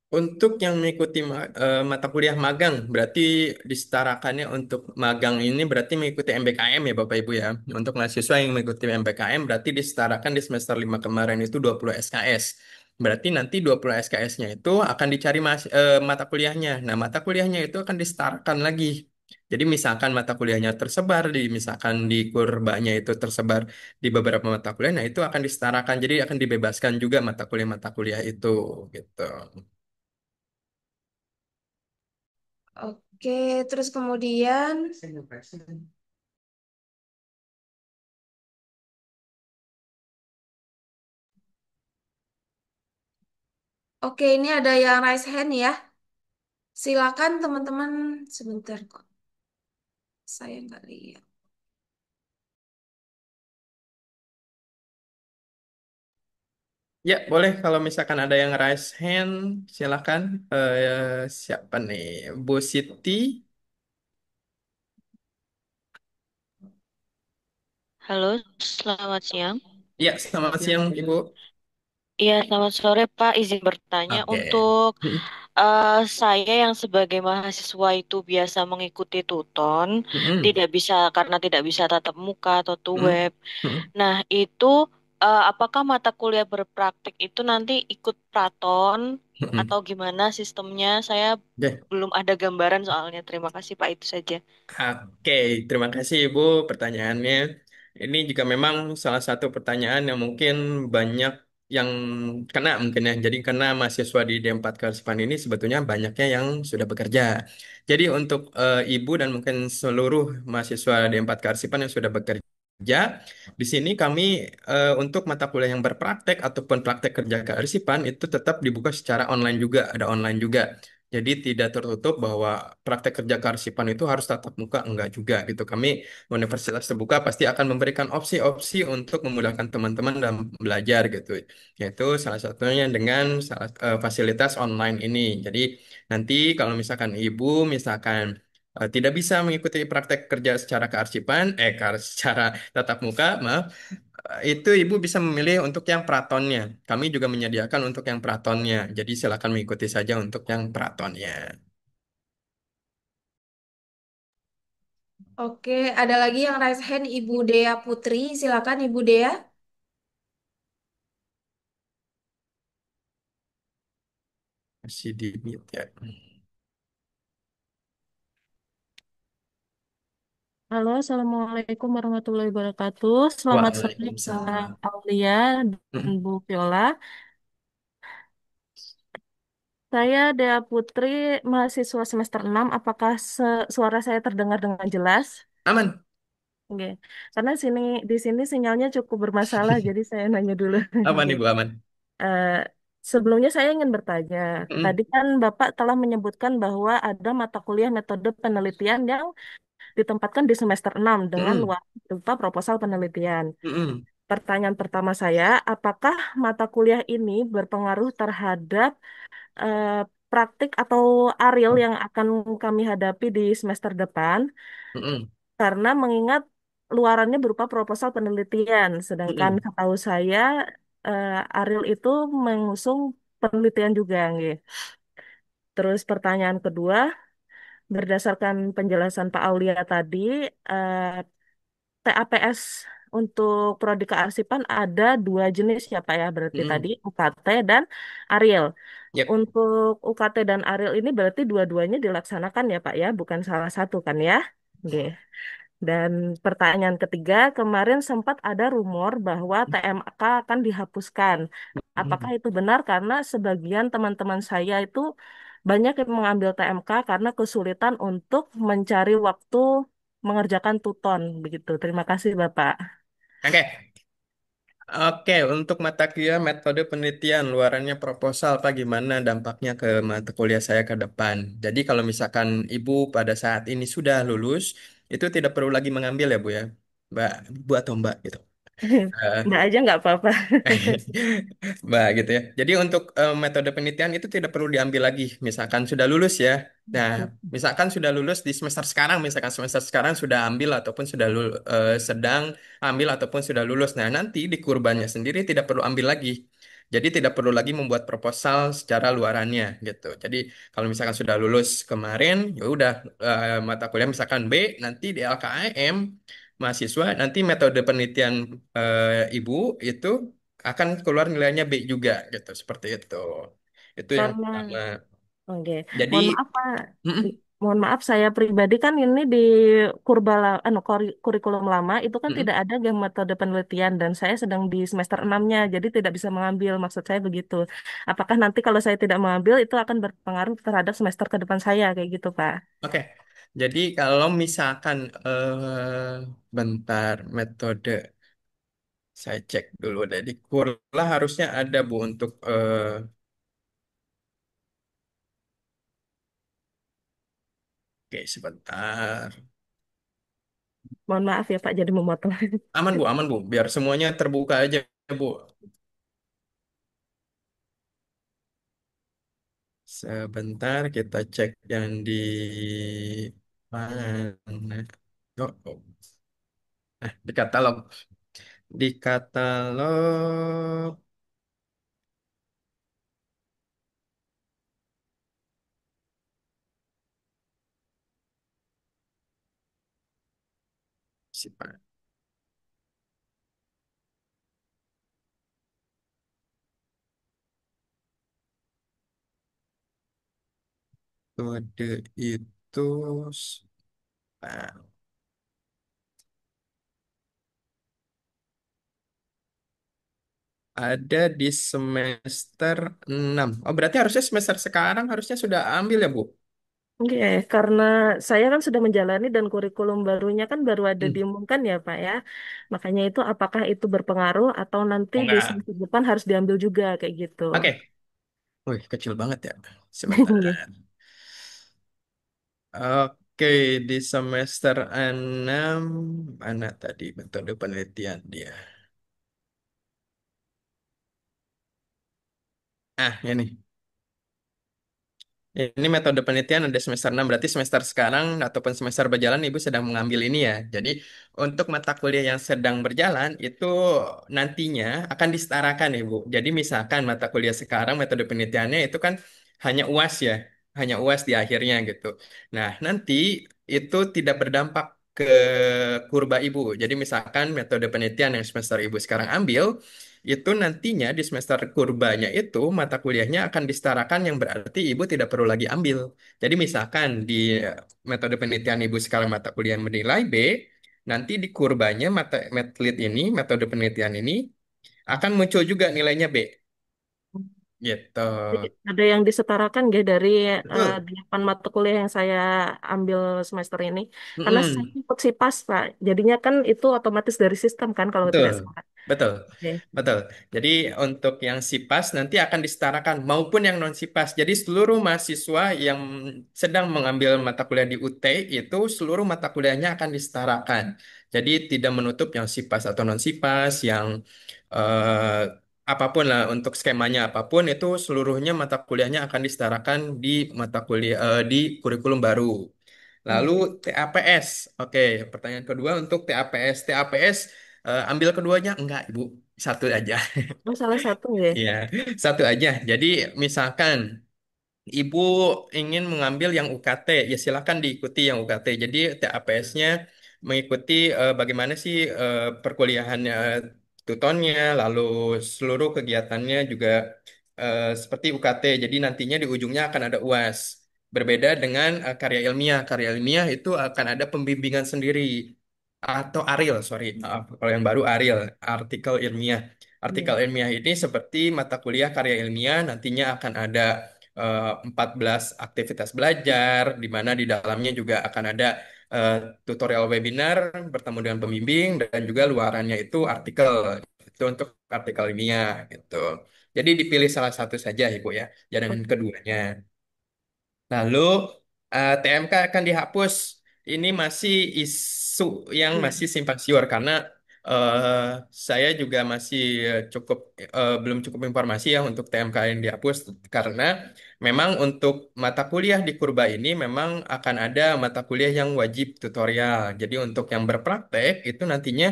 Untuk yang mengikuti mata kuliah magang, berarti disetarakannya untuk magang ini berarti mengikuti MBKM ya Bapak Ibu ya. Untuk mahasiswa yang mengikuti MBKM berarti disetarakan di semester 5 kemarin itu 20 SKS. Berarti nanti 20 SKS-nya itu akan dicari mata kuliahnya. Nah, mata kuliahnya itu akan disetarakan lagi. Jadi misalkan mata kuliahnya tersebar misalkan di kurbanya itu tersebar di beberapa mata kuliah, nah itu akan disetarakan. Jadi akan dibebaskan juga mata kuliah itu gitu. Oke, terus kemudian oke, ini ada yang raise hand ya. Silakan teman-teman sebentar kok. Saya nggak lihat. Ya, boleh kalau misalkan ada yang raise hand, silakan. Siapa nih? Bu Siti. Halo, selamat siang. Ya, selamat siang, Ibu. Iya, selamat sore Pak. Izin bertanya Oke. untuk Saya yang sebagai mahasiswa itu biasa mengikuti tuton, Mm-mm. tidak bisa karena tidak bisa tatap muka atau tuh Mm-mm. web. Mm-mm. Nah, itu apakah mata kuliah berpraktik itu nanti ikut praton Mm-mm. atau gimana sistemnya? Saya Oke. belum ada gambaran soalnya. Terima kasih Pak, itu saja. Oke, terima kasih Ibu pertanyaannya. Ini juga memang salah satu pertanyaan yang mungkin banyak yang kena mungkin ya. Jadi karena mahasiswa di D4 Kearsipan ini sebetulnya banyaknya yang sudah bekerja. Jadi untuk Ibu dan mungkin seluruh mahasiswa D4 Kearsipan yang sudah bekerja, di sini kami untuk mata kuliah yang berpraktek ataupun praktek kerja kearsipan itu tetap dibuka secara online juga, ada online juga. Jadi tidak tertutup bahwa praktek kerja kearsipan itu harus tatap muka, enggak juga gitu. Kami universitas terbuka pasti akan memberikan opsi-opsi untuk memudahkan teman-teman dalam belajar gitu. Yaitu salah satunya dengan fasilitas online ini. Jadi nanti kalau misalkan ibu misalkan tidak bisa mengikuti praktek kerja secara kearsipan, secara tatap muka, maaf, itu ibu bisa memilih untuk yang pratonnya. Kami juga menyediakan untuk yang pratonnya. Jadi silakan mengikuti saja untuk yang pratonnya. Oke, ada lagi yang raise hand Ibu Dea Putri. Silakan Ibu Dea. Masih di mute ya. Halo, Assalamualaikum warahmatullahi wabarakatuh. Selamat sore, Kak Waalaikumsalam. Aulia dan Mm-mm. Bu Viola. Saya Dea Putri, mahasiswa semester 6. Apakah suara saya terdengar dengan jelas? Aman, Oke. Karena di sini sinyalnya cukup bermasalah, jadi saya nanya dulu. aman Oke. ibu aman. Eh, Sebelumnya saya ingin bertanya. Mm-mm. Tadi kan Bapak telah menyebutkan bahwa ada mata kuliah metode penelitian yang ditempatkan di semester 6 dengan Mm-mm. luar berupa proposal penelitian. Mm-mm. Pertanyaan pertama saya, apakah mata kuliah ini berpengaruh terhadap eh, praktik atau ariel yang akan kami hadapi di semester depan? Mm-mm. Karena mengingat luarannya berupa proposal penelitian, sedangkan Mm-mm. setahu saya ariel itu mengusung penelitian juga, nggih. Terus pertanyaan kedua, berdasarkan penjelasan Pak Aulia tadi, eh, TAPS untuk prodi kearsipan ada dua jenis ya Pak ya, berarti tadi Mm-mm. UKT dan Ariel. Yep. Untuk UKT dan Ariel ini berarti dua-duanya dilaksanakan ya Pak ya, bukan salah satu kan ya? Oke. Dan pertanyaan ketiga, kemarin sempat ada rumor bahwa TMK akan dihapuskan. Apakah Mm-mm. itu benar? Karena sebagian teman-teman saya itu banyak yang mengambil TMK karena kesulitan untuk mencari waktu mengerjakan tuton begitu. Terima kasih Bapak. Oke. Oke, untuk mata kuliah metode penelitian luarannya proposal Pak gimana dampaknya ke mata kuliah saya ke depan. Jadi kalau misalkan Ibu pada saat ini sudah lulus, itu tidak perlu lagi mengambil ya Bu ya. Mbak, Bu atau Mbak gitu. Eh, Mbak aja nggak apa-apa. Mbak gitu ya. Jadi untuk metode penelitian itu tidak perlu diambil lagi. Misalkan sudah lulus ya. Nah, misalkan sudah lulus di semester sekarang, misalkan semester sekarang sudah ambil ataupun sudah sedang ambil ataupun sudah lulus. Nah, nanti di kurbannya sendiri tidak perlu ambil lagi. Jadi tidak perlu lagi membuat proposal secara luarannya gitu. Jadi kalau misalkan sudah lulus kemarin, ya udah mata kuliah misalkan B, nanti di LKM mahasiswa nanti metode penelitian ibu itu akan keluar nilainya B juga gitu seperti itu. Itu yang Karena, pertama. oke, Jadi mohon maaf Pak. mm-mm, Mohon maaf saya pribadi kan ini di kurikulum lama itu kan mm-mm. tidak ada game metode penelitian dan saya sedang di semester 6-nya jadi tidak bisa mengambil maksud saya begitu. Apakah nanti kalau saya tidak mengambil itu akan berpengaruh terhadap semester ke depan saya kayak gitu Pak? Oke. Jadi kalau misalkan bentar metode saya cek dulu deh di Kurla harusnya ada Bu untuk oke sebentar. Mohon maaf ya Pak jadi memotong. Aman Bu, biar semuanya terbuka aja Bu. Sebentar kita cek yang di mana. Oh. Di katalog. Di katalog. Sifat. Kode itu sifat. Ada di semester 6. Oh, berarti harusnya semester sekarang harusnya sudah ambil ya, Bu? Oke, karena saya kan sudah menjalani dan kurikulum barunya kan baru ada Hmm. diumumkan ya Pak ya. Makanya itu apakah itu berpengaruh atau nanti Oh, di enggak. semester depan harus diambil juga kayak gitu. Oke. Wih, kecil banget ya semesteran. Oke, di semester 6 mana tadi metode penelitian dia? Ah, ini. Ini metode penelitian ada semester 6, berarti semester sekarang ataupun semester berjalan Ibu sedang mengambil ini ya. Jadi untuk mata kuliah yang sedang berjalan itu nantinya akan disetarakan Ibu. Jadi misalkan mata kuliah sekarang metode penelitiannya itu kan hanya UAS ya, hanya UAS di akhirnya gitu. Nah, nanti itu tidak berdampak ke kurba Ibu. Jadi misalkan metode penelitian yang semester Ibu sekarang ambil itu nantinya di semester kurbanya itu mata kuliahnya akan disetarakan yang berarti ibu tidak perlu lagi ambil. Jadi misalkan di metode penelitian ibu sekarang mata kuliah menilai B, nanti di kurbanya mata metode ini, metode penelitian ini akan muncul juga nilainya B. Gitu. Jadi ada yang disetarakan gitu dari Betul. 8 mata kuliah yang saya ambil semester ini. Karena saya Mm-mm. ikut SIPAS, Pak. Jadinya kan itu otomatis dari sistem kan kalau Betul, tidak salah. betul, Oke. betul. Jadi untuk yang SIPAS nanti akan disetarakan maupun yang non SIPAS. Jadi seluruh mahasiswa yang sedang mengambil mata kuliah di UT itu seluruh mata kuliahnya akan disetarakan. Jadi tidak menutup yang SIPAS atau non SIPAS, yang eh, apapun lah untuk skemanya apapun itu seluruhnya mata kuliahnya akan disetarakan di mata kuliah di kurikulum baru. Lalu Oke. TAPS. Oke, pertanyaan kedua untuk TAPS. TAPS ambil keduanya enggak, Ibu. Satu aja. Oh, salah satu ya. Iya, satu aja. Jadi misalkan Ibu ingin mengambil yang UKT, ya silakan diikuti yang UKT. Jadi TAPS-nya mengikuti bagaimana sih perkuliahannya tutornya, lalu seluruh kegiatannya juga seperti UKT. Jadi nantinya di ujungnya akan ada UAS. Berbeda dengan karya ilmiah. Karya ilmiah itu akan ada pembimbingan sendiri. Atau ARIL, sorry. Maaf, kalau yang baru ARIL, artikel ilmiah. Artikel Iya. ilmiah ini seperti mata kuliah karya ilmiah, nantinya akan ada 14 aktivitas belajar, di mana di dalamnya juga akan ada eh, tutorial webinar bertemu dengan pembimbing, dan juga luarannya itu artikel. Itu untuk artikel ilmiah gitu. Jadi dipilih salah satu saja, Ibu ya, jangan keduanya. Lalu TMK akan dihapus. Ini masih isu yang Iya. masih simpang siur karena eh, saya juga masih belum cukup informasi ya untuk TMK yang dihapus karena memang untuk mata kuliah di Kurba ini memang akan ada mata kuliah yang wajib tutorial. Jadi untuk yang berpraktek itu nantinya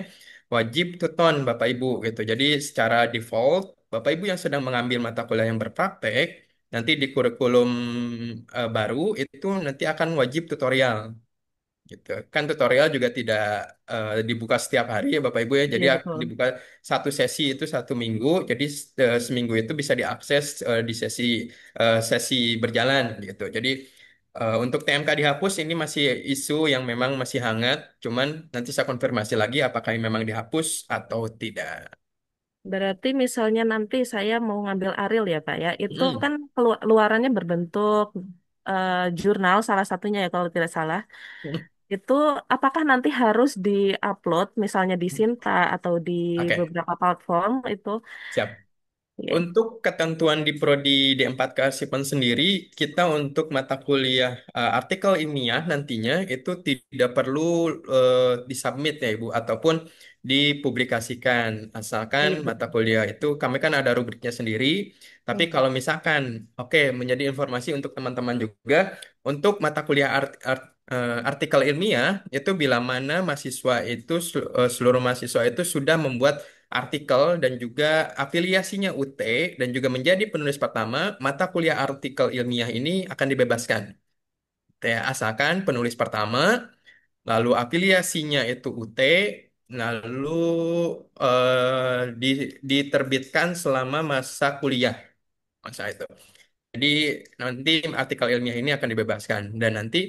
wajib tuton Bapak Ibu gitu. Jadi secara default Bapak Ibu yang sedang mengambil mata kuliah yang berpraktek nanti di kurikulum baru itu nanti akan wajib tutorial gitu. Kan tutorial juga tidak dibuka setiap hari ya Bapak Ibu ya. Jadi Iya, betul. dibuka satu sesi itu 1 minggu. Jadi seminggu itu bisa diakses di sesi berjalan gitu. Jadi untuk TMK dihapus ini masih isu yang memang masih hangat. Cuman nanti saya konfirmasi lagi apakah ini memang dihapus atau tidak. Berarti misalnya nanti saya mau ngambil Aril ya Pak ya, itu Hmm. kan luarannya berbentuk jurnal salah satunya ya kalau tidak salah. Itu apakah nanti harus di-upload misalnya di Sinta atau di Oke, beberapa platform itu? siap. Ya. Untuk ketentuan di Prodi D4 Kearsipan sendiri, kita untuk mata kuliah artikel ilmiah nantinya itu tidak perlu disubmit ya Ibu, ataupun dipublikasikan. Asalkan Iya, mata betul. kuliah itu, kami kan ada rubriknya sendiri, tapi Oke. kalau misalkan, oke, menjadi informasi untuk teman-teman juga, untuk mata kuliah artikel ilmiah, itu bila mana mahasiswa itu, seluruh mahasiswa itu sudah membuat artikel dan juga afiliasinya UT dan juga menjadi penulis pertama, mata kuliah artikel ilmiah ini akan dibebaskan. Ya, asalkan penulis pertama lalu afiliasinya itu UT, lalu eh, diterbitkan selama masa kuliah, masa itu. Jadi nanti artikel ilmiah ini akan dibebaskan dan nanti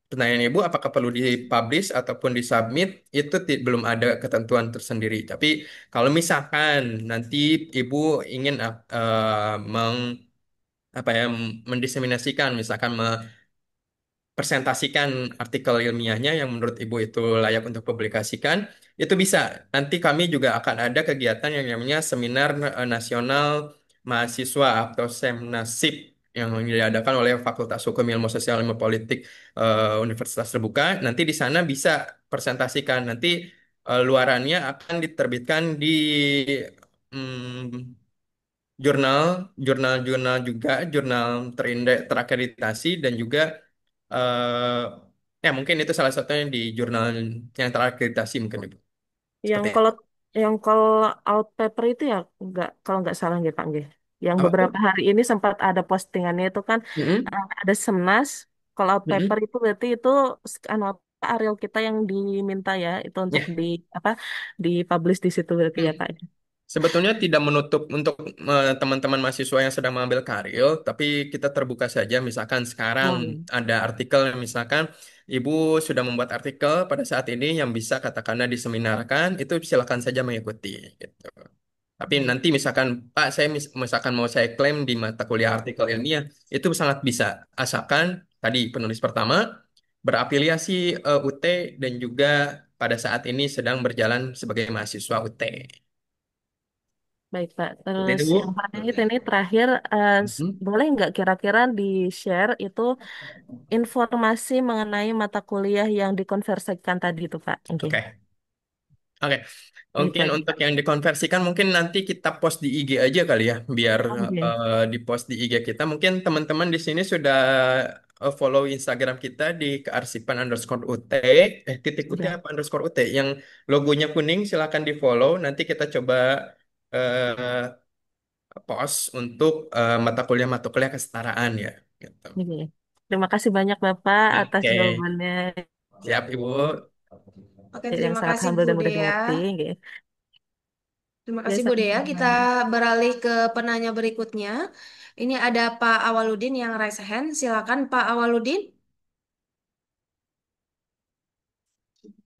pertanyaan Ibu apakah perlu dipublish ataupun disubmit itu belum ada ketentuan tersendiri. Tapi kalau misalkan nanti Ibu ingin apa ya mendiseminasikan misalkan presentasikan artikel ilmiahnya yang menurut Ibu itu layak untuk publikasikan, itu bisa. Nanti kami juga akan ada kegiatan yang namanya Seminar Nasional Mahasiswa atau Semnasip yang diadakan oleh Fakultas Hukum Ilmu Sosial Ilmu Politik Universitas Terbuka. Nanti di sana bisa presentasikan. Nanti luarannya akan diterbitkan di mm, jurnal, jurnal juga, jurnal terakreditasi dan juga eh ya mungkin itu salah satunya di jurnal yang terakreditasi mungkin Ibu. Yang Seperti itu. kalau out paper itu ya nggak, kalau nggak salah nggih Pak nggih. Yang Apa tuh? beberapa hari ini sempat ada postingannya itu kan, Mm-mm. ada Semnas. Kalau out paper Mm-mm. itu berarti itu anu Ariel kita yang diminta ya itu untuk Ya. di apa dipublish di situ berarti ya Pak. Sebetulnya tidak menutup untuk teman-teman mahasiswa yang sedang mengambil karir, tapi kita terbuka saja. Misalkan sekarang Oh, ada artikel, misalkan Ibu sudah membuat artikel pada saat ini yang bisa katakanlah diseminarkan, itu silakan saja mengikuti. Gitu. Tapi nanti misalkan Pak, saya misalkan mau saya klaim di mata kuliah artikel ilmiah, itu sangat bisa. Asalkan tadi penulis pertama berafiliasi UT dan juga pada saat ini sedang berjalan sebagai mahasiswa UT. baik Pak. Seperti Terus itu, Bu. yang paling itu ini terakhir, Mhm. boleh nggak kira-kira di-share itu informasi mengenai mata kuliah yang dikonversikan tadi itu Pak? Oke, Oke. Oke, baik mungkin baik untuk Pak. yang dikonversikan mungkin nanti kita post di IG aja kali ya, biar Oke, di post di IG kita. Mungkin teman-teman di sini sudah follow Instagram kita di kearsipan_ut, titik putih siap. apa underscore ut, yang logonya kuning silahkan di follow. Nanti kita coba eh, post untuk mata kuliah kesetaraan ya. Gitu. Oke. Terima kasih banyak Bapak atas Oke, jawabannya siap Ibu. Oke, yang terima sangat kasih humble Bu dan mudah Dea. dimengerti. Oke. Terima Ya, kasih Bu Dea. Kita beralih ke penanya berikutnya. Ini ada Pak Awaludin yang raise hand. Silakan Pak Awaludin.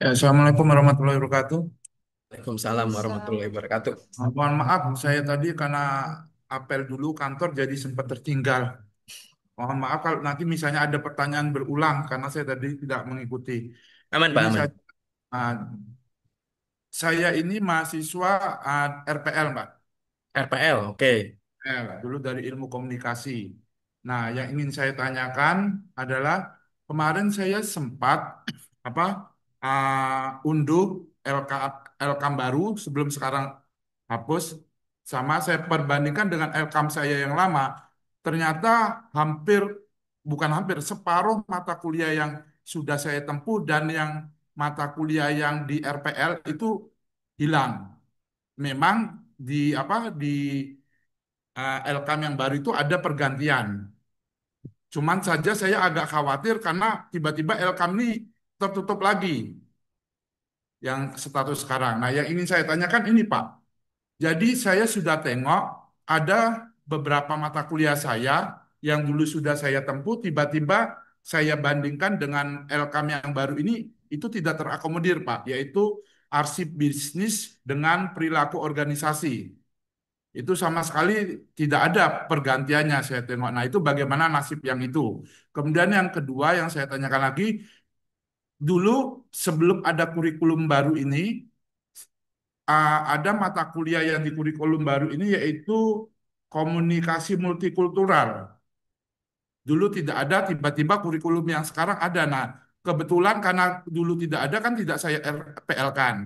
Ya, Assalamualaikum warahmatullahi wabarakatuh. Waalaikumsalam warahmatullahi wabarakatuh. Mohon maaf, saya tadi karena apel dulu kantor jadi sempat tertinggal. Mohon maaf kalau nanti misalnya ada pertanyaan berulang karena saya tadi tidak mengikuti. Aman Pak, Ini aman. ah, saya ini mahasiswa RPL, Mbak. RPL, oke. Dulu dari ilmu komunikasi. Nah, yang ingin saya tanyakan adalah kemarin saya sempat apa unduh LK LKAM baru sebelum sekarang hapus, sama saya perbandingkan dengan LKAM saya yang lama. Ternyata hampir, bukan hampir, separuh mata kuliah yang sudah saya tempuh dan yang mata kuliah yang di RPL itu hilang. Memang di di LKAM yang baru itu ada pergantian. Cuman saja saya agak khawatir karena tiba-tiba LKAM ini tertutup lagi yang status sekarang. Nah, yang ingin saya tanyakan ini, Pak. Jadi saya sudah tengok ada beberapa mata kuliah saya yang dulu sudah saya tempuh, tiba-tiba saya bandingkan dengan LKAM yang baru ini, itu tidak terakomodir, Pak, yaitu arsip bisnis dengan perilaku organisasi. Itu sama sekali tidak ada pergantiannya saya tengok. Nah, itu bagaimana nasib yang itu. Kemudian yang kedua yang saya tanyakan lagi, dulu sebelum ada kurikulum baru ini, ada mata kuliah yang di kurikulum baru ini yaitu komunikasi multikultural. Dulu tidak ada, tiba-tiba kurikulum yang sekarang ada. Nah, kebetulan karena dulu tidak ada kan tidak saya RPL kan.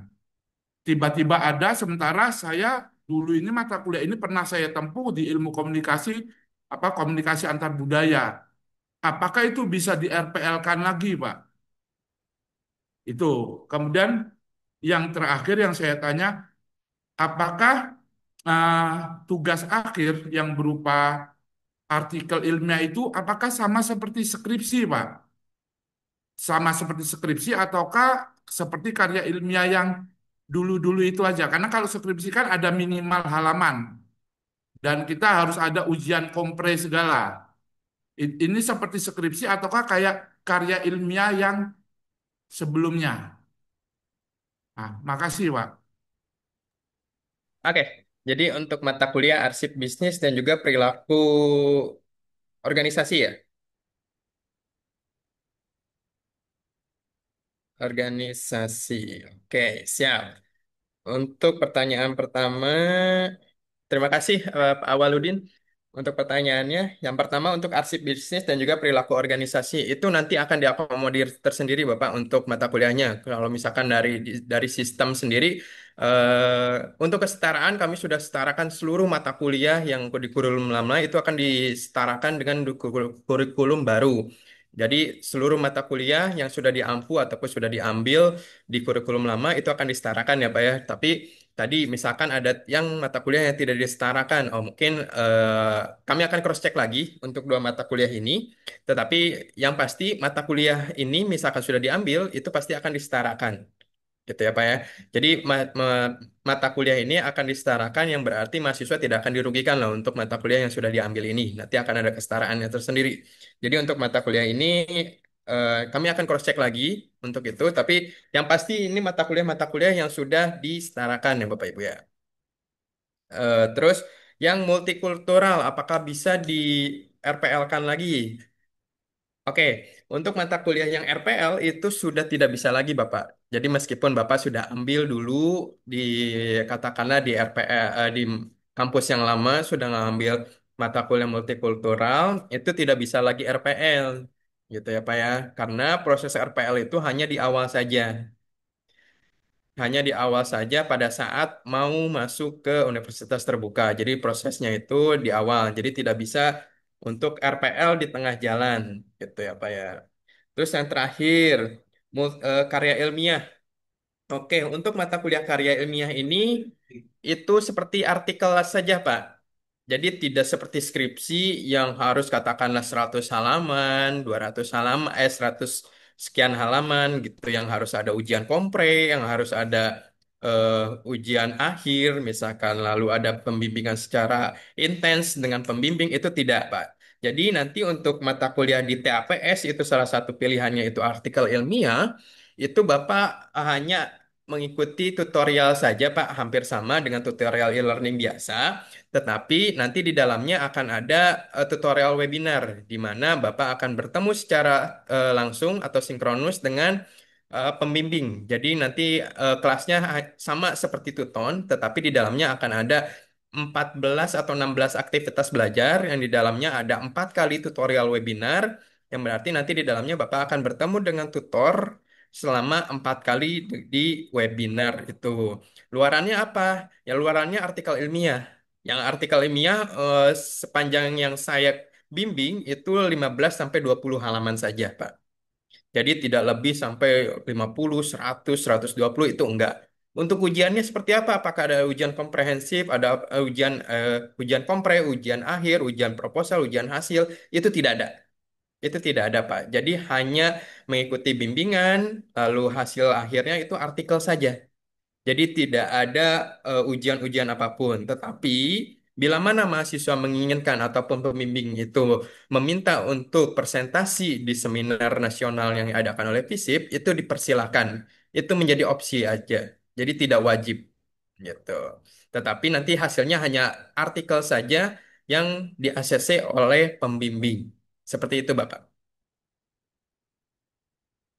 Tiba-tiba ada, sementara saya dulu ini mata kuliah ini pernah saya tempuh di ilmu komunikasi, komunikasi antar budaya. Apakah itu bisa di RPL-kan lagi, Pak? Itu. Kemudian yang terakhir yang saya tanya, apakah eh, tugas akhir yang berupa artikel ilmiah itu apakah sama seperti skripsi, Pak? sama seperti skripsi ataukah seperti karya ilmiah yang dulu-dulu itu aja? Karena kalau skripsi kan ada minimal halaman dan kita harus ada ujian kompre segala. Ini seperti skripsi ataukah kayak karya ilmiah yang sebelumnya? Nah, makasih, Pak. Oke, jadi untuk mata kuliah arsip bisnis dan juga perilaku organisasi ya. Organisasi. Oke, siap. Untuk pertanyaan pertama, terima kasih Pak Awaludin untuk pertanyaannya. Yang pertama untuk arsip bisnis dan juga perilaku organisasi itu nanti akan diakomodir tersendiri Bapak untuk mata kuliahnya. Kalau misalkan dari sistem sendiri untuk kesetaraan kami sudah setarakan seluruh mata kuliah yang di kurikulum lama itu akan disetarakan dengan kurikulum baru. Jadi seluruh mata kuliah yang sudah diampu ataupun sudah diambil di kurikulum lama itu akan disetarakan ya Pak ya. Tapi tadi misalkan ada yang mata kuliah yang tidak disetarakan, oh mungkin kami akan cross check lagi untuk dua mata kuliah ini. Tetapi yang pasti mata kuliah ini misalkan sudah diambil itu pasti akan disetarakan, gitu ya Pak ya. Jadi mata kuliah ini akan disetarakan yang berarti mahasiswa tidak akan dirugikan lah untuk mata kuliah yang sudah diambil ini. Nanti akan ada kesetaraannya tersendiri. Jadi untuk mata kuliah ini kami akan cross check lagi untuk itu. Tapi yang pasti ini mata kuliah yang sudah disetarakan ya Bapak Ibu ya. Terus yang multikultural apakah bisa di RPL-kan lagi? Oke, untuk mata kuliah yang RPL itu sudah tidak bisa lagi Bapak. Jadi meskipun Bapak sudah ambil dulu di katakanlah di RPL di kampus yang lama sudah ngambil mata kuliah multikultural itu tidak bisa lagi RPL gitu ya Pak ya. Karena proses RPL itu hanya di awal saja. Hanya di awal saja pada saat mau masuk ke universitas terbuka. Jadi prosesnya itu di awal. Jadi tidak bisa untuk RPL di tengah jalan gitu ya Pak ya. Terus yang terakhir, karya ilmiah. Oke, untuk mata kuliah karya ilmiah ini itu seperti artikel saja, Pak. Jadi tidak seperti skripsi yang harus katakanlah 100 halaman, 200 halaman, 100 sekian halaman gitu, yang harus ada ujian kompre, yang harus ada ujian akhir, misalkan lalu ada pembimbingan secara intens dengan pembimbing, itu tidak, Pak. Jadi nanti untuk mata kuliah di TAPS itu salah satu pilihannya itu artikel ilmiah, itu Bapak hanya mengikuti tutorial saja, Pak, hampir sama dengan tutorial e-learning biasa. Tetapi nanti di dalamnya akan ada tutorial webinar di mana Bapak akan bertemu secara langsung atau sinkronus dengan pembimbing. Jadi nanti kelasnya sama seperti Tuton, tetapi di dalamnya akan ada 14 atau 16 aktivitas belajar yang di dalamnya ada 4 kali tutorial webinar, yang berarti nanti di dalamnya Bapak akan bertemu dengan tutor selama 4 kali di webinar itu. Luarannya apa? Ya luarannya artikel ilmiah. Yang artikel ilmiah sepanjang yang saya bimbing itu 15 sampai 20 halaman saja, Pak. Jadi tidak lebih sampai 50, 100, 120 itu enggak. Untuk ujiannya seperti apa? Apakah ada ujian komprehensif, ada ujian kompre, ujian akhir, ujian proposal, ujian hasil? Itu tidak ada. Itu tidak ada, Pak. Jadi hanya mengikuti bimbingan, lalu hasil akhirnya itu artikel saja. Jadi tidak ada ujian-ujian apapun. Tetapi bila mana mahasiswa menginginkan ataupun pembimbing itu meminta untuk presentasi di seminar nasional yang diadakan oleh FISIP, itu dipersilakan. Itu menjadi opsi aja. Jadi tidak wajib gitu. Tetapi nanti hasilnya hanya artikel saja yang di-ACC oleh pembimbing. Seperti itu, Bapak.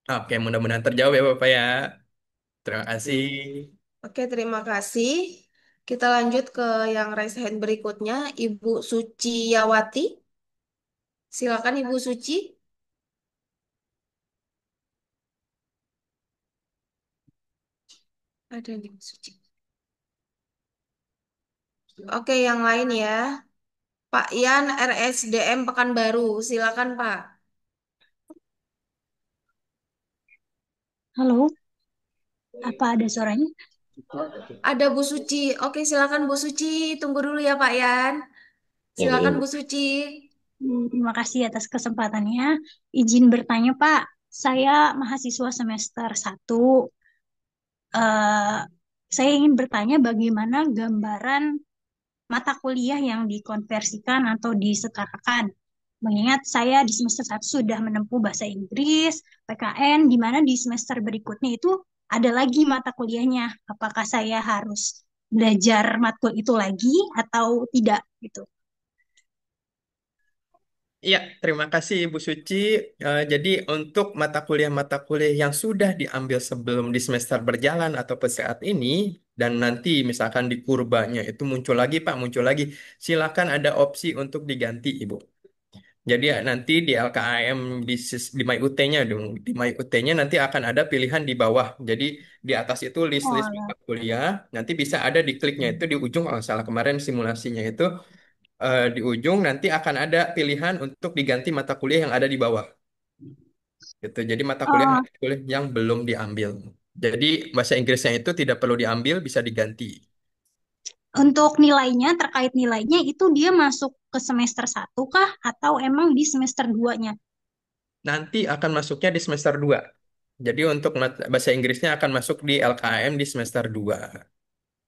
Oke, mudah-mudahan terjawab ya, Bapak ya. Terima kasih. Oke, terima kasih. Kita lanjut ke yang raise hand berikutnya, Ibu Suciyawati. Silakan Ibu Suci. Ada nih Ibu Suci. Oke, yang lain ya. Pak Ian RSDM Pekanbaru. Silakan Pak. Halo, apa ada suaranya? Ada Bu Suci. Oke, silakan Bu Suci. Tunggu dulu ya Pak Ian. Ya, Silakan Ibu. Bu Suci. Terima kasih atas kesempatannya. Izin bertanya, Pak. Saya mahasiswa semester 1. Eh, saya ingin bertanya bagaimana gambaran mata kuliah yang dikonversikan atau disetarakan. Mengingat saya di semester 1 sudah menempuh bahasa Inggris, PKN, di mana di semester berikutnya itu ada lagi mata kuliahnya. Apakah saya harus belajar matkul itu lagi atau tidak gitu? Iya, terima kasih Bu Suci. Jadi untuk mata kuliah yang sudah diambil sebelum di semester berjalan ataupun saat ini, dan nanti misalkan di kurbanya itu muncul lagi Pak, muncul lagi, silakan ada opsi untuk diganti Ibu. Jadi ya, nanti di LKAM di MyUT-nya dong, di MyUT-nya nanti akan ada pilihan di bawah. Jadi di atas itu list-list Oh, mata kuliah, nanti bisa ada di kliknya itu di ujung kalau nggak salah kemarin simulasinya itu di ujung nanti akan ada pilihan untuk diganti mata kuliah yang ada di bawah. Gitu. Jadi oh, mata kuliah yang belum diambil. Jadi bahasa Inggrisnya itu tidak perlu diambil, bisa diganti. untuk nilainya, terkait nilainya itu dia masuk ke semester 1 kah atau emang di semester 2-nya? Nanti akan masuknya di semester 2. Jadi untuk bahasa Inggrisnya akan masuk di LKM di semester 2.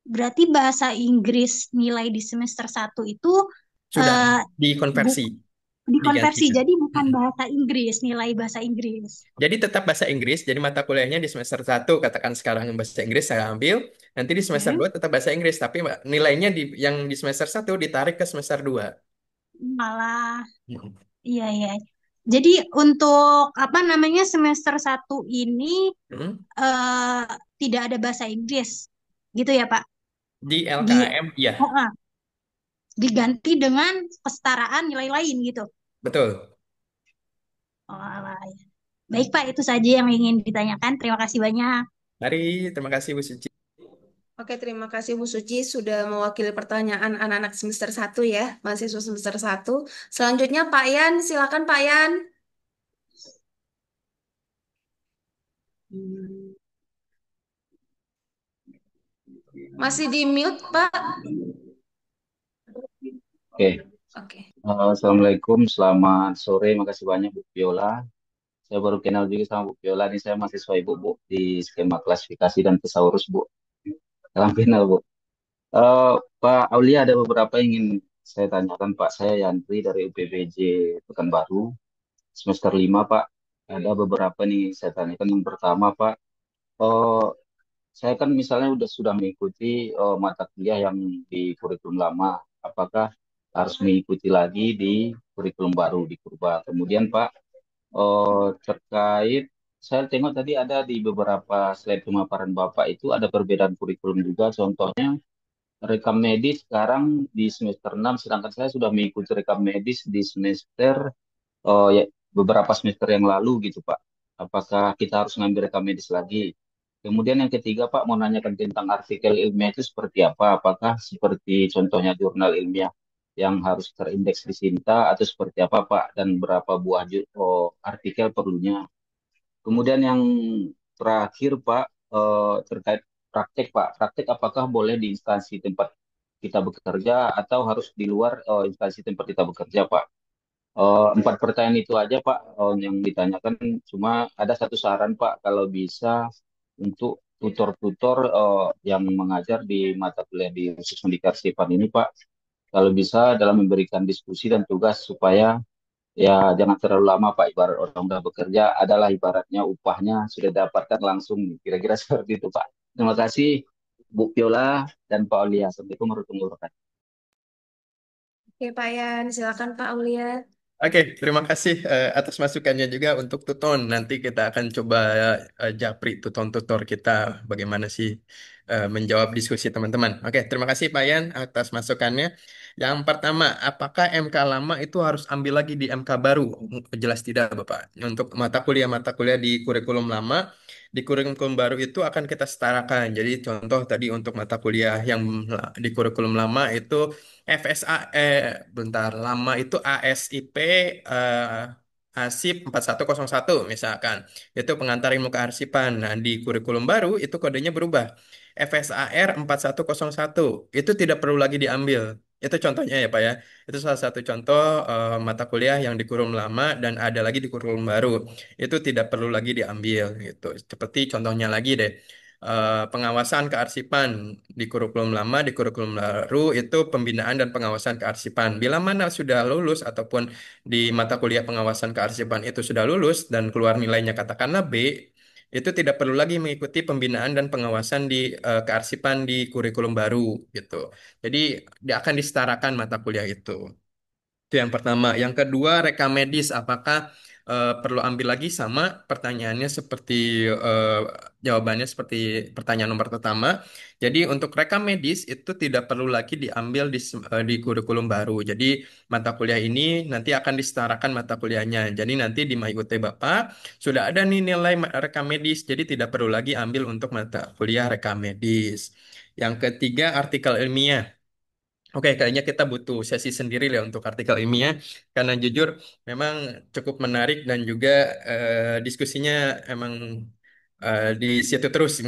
Berarti bahasa Inggris nilai di semester 1 itu Sudah eh, dikonversi, bu- dikonversi, digantikan. jadi bukan Mm-mm. bahasa Inggris, nilai bahasa Inggris. Jadi tetap bahasa Inggris, jadi mata kuliahnya di semester 1 katakan sekarang yang bahasa Inggris saya ambil, nanti di semester Oke. 2 tetap bahasa Inggris, tapi nilainya yang di semester 1 ditarik ke semester 2. Malah, iya, iya. Jadi untuk apa namanya semester 1 ini Hmm. eh, tidak ada bahasa Inggris, gitu ya Pak? Di Di, LKM, ya, oh, diganti dengan kesetaraan nilai lain gitu. betul. Oh, alah, ya. Baik Pak, itu saja yang ingin ditanyakan. Terima kasih banyak. Mari, terima kasih Bu Suci. Oke, terima kasih Bu Suci sudah mewakili pertanyaan anak-anak semester 1 ya, mahasiswa semester 1. Selanjutnya Pak Yan, silakan Pak Yan. Masih di mute, Pak? Oke, Oke. Assalamualaikum, selamat sore, makasih banyak Bu Viola. Saya baru kenal juga sama Bu Viola, ini saya mahasiswa Ibu, Bu, di skema klasifikasi dan tesaurus, Bu. Salam kenal, Bu. Eh, Pak Aulia, ada beberapa yang ingin saya tanyakan, Pak. Saya Yandri dari UPBJ Pekanbaru, semester 5, Pak. Ada beberapa nih saya tanyakan. Yang pertama, Pak, eh, saya kan misalnya sudah mengikuti mata kuliah yang di kurikulum lama. Apakah harus mengikuti lagi di kurikulum baru di Purba? Kemudian Pak, terkait saya tengok tadi ada di beberapa slide pemaparan Bapak itu ada perbedaan kurikulum juga. Contohnya rekam medis sekarang di semester 6, sedangkan saya sudah mengikuti rekam medis di semester ya, beberapa semester yang lalu gitu Pak. Apakah kita harus ngambil rekam medis lagi? Kemudian yang ketiga Pak mau nanyakan tentang artikel ilmiah itu seperti apa? Apakah seperti contohnya jurnal ilmiah yang harus terindeks di Sinta atau seperti apa Pak? Dan berapa buah artikel perlunya? Kemudian yang terakhir Pak terkait praktek Pak. Praktek apakah boleh di instansi tempat kita bekerja atau harus di luar instansi tempat kita bekerja Pak? Empat pertanyaan itu aja Pak yang ditanyakan. Cuma ada satu saran Pak, kalau bisa untuk tutor-tutor yang mengajar di mata kuliah di khusus pendidikan Sipan ini Pak, kalau bisa dalam memberikan diskusi dan tugas supaya ya jangan terlalu lama Pak, ibarat orang udah bekerja adalah ibaratnya upahnya sudah dapatkan langsung, kira-kira seperti itu Pak. Terima kasih Bu Viola dan Pak Aulia. Assalamualaikum warahmatullahi wabarakatuh. Oke, Pak Yan, silakan Pak Aulia. Oke, terima kasih atas masukannya juga untuk Tuton. Nanti kita akan coba japri tutor kita bagaimana sih menjawab diskusi teman-teman. Oke, terima kasih Pak Yan atas masukannya. Yang pertama, apakah MK lama itu harus ambil lagi di MK baru? Jelas tidak, Bapak. Untuk mata kuliah di kurikulum lama, di kurikulum baru itu akan kita setarakan. Jadi contoh tadi untuk mata kuliah yang di kurikulum lama itu FSA bentar lama itu ASIP ASIP 4101 misalkan. Itu pengantar ilmu kearsipan. Nah, di kurikulum baru itu kodenya berubah. FSAR 4101 itu tidak perlu lagi diambil. Itu contohnya ya Pak ya. Itu salah satu contoh mata kuliah yang di kurikulum lama dan ada lagi di kurikulum baru. Itu tidak perlu lagi diambil gitu. Seperti contohnya lagi deh. Pengawasan kearsipan di kurikulum lama, di kurikulum baru itu pembinaan dan pengawasan kearsipan. Bila mana sudah lulus ataupun di mata kuliah pengawasan kearsipan itu sudah lulus dan keluar nilainya katakanlah B, itu tidak perlu lagi mengikuti pembinaan dan pengawasan di kearsipan di kurikulum baru gitu. Jadi dia akan disetarakan mata kuliah itu. Itu yang pertama. Yang kedua, rekam medis. Apakah perlu ambil lagi sama pertanyaannya seperti eh, jawabannya seperti pertanyaan nomor pertama. Jadi untuk rekam medis itu tidak perlu lagi diambil di kurikulum baru. Jadi mata kuliah ini nanti akan disetarakan mata kuliahnya. Jadi nanti di MyUT Bapak sudah ada nih nilai rekam medis. Jadi tidak perlu lagi ambil untuk mata kuliah rekam medis. Yang ketiga, artikel ilmiah. Oke, kayaknya kita butuh sesi sendiri lah untuk artikel ilmiah karena jujur memang cukup menarik dan juga diskusinya emang di situ terus.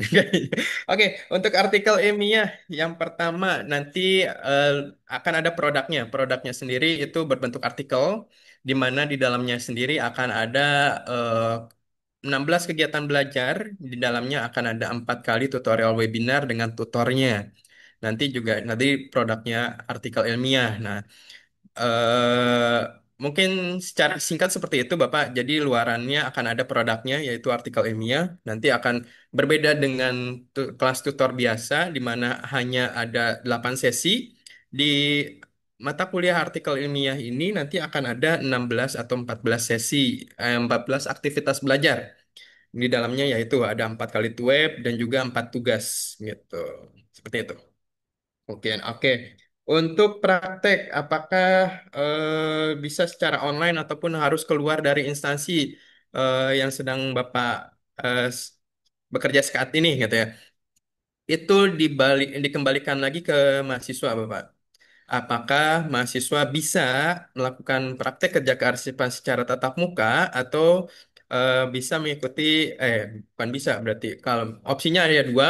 Oke, untuk artikel ilmiah yang pertama nanti eh, akan ada produknya. Produknya sendiri itu berbentuk artikel di mana di dalamnya sendiri akan ada eh, 16 kegiatan belajar, di dalamnya akan ada 4 kali tutorial webinar dengan tutornya. Nanti produknya artikel ilmiah. Nah, eh, mungkin secara singkat seperti itu, Bapak. Jadi luarannya akan ada produknya yaitu artikel ilmiah. Nanti akan berbeda dengan kelas tutor biasa di mana hanya ada 8 sesi. Di mata kuliah artikel ilmiah ini nanti akan ada 16 atau 14 sesi, 14 aktivitas belajar. Di dalamnya yaitu ada 4 kali web dan juga 4 tugas gitu. Seperti itu. Mungkin, oke. Untuk praktek, apakah bisa secara online ataupun harus keluar dari instansi yang sedang Bapak bekerja saat ini, gitu ya? Itu dikembalikan lagi ke mahasiswa, Bapak. Apakah mahasiswa bisa melakukan praktek kerja kearsipan secara tatap muka atau bisa mengikuti, bukan bisa berarti, kalau opsinya ada dua,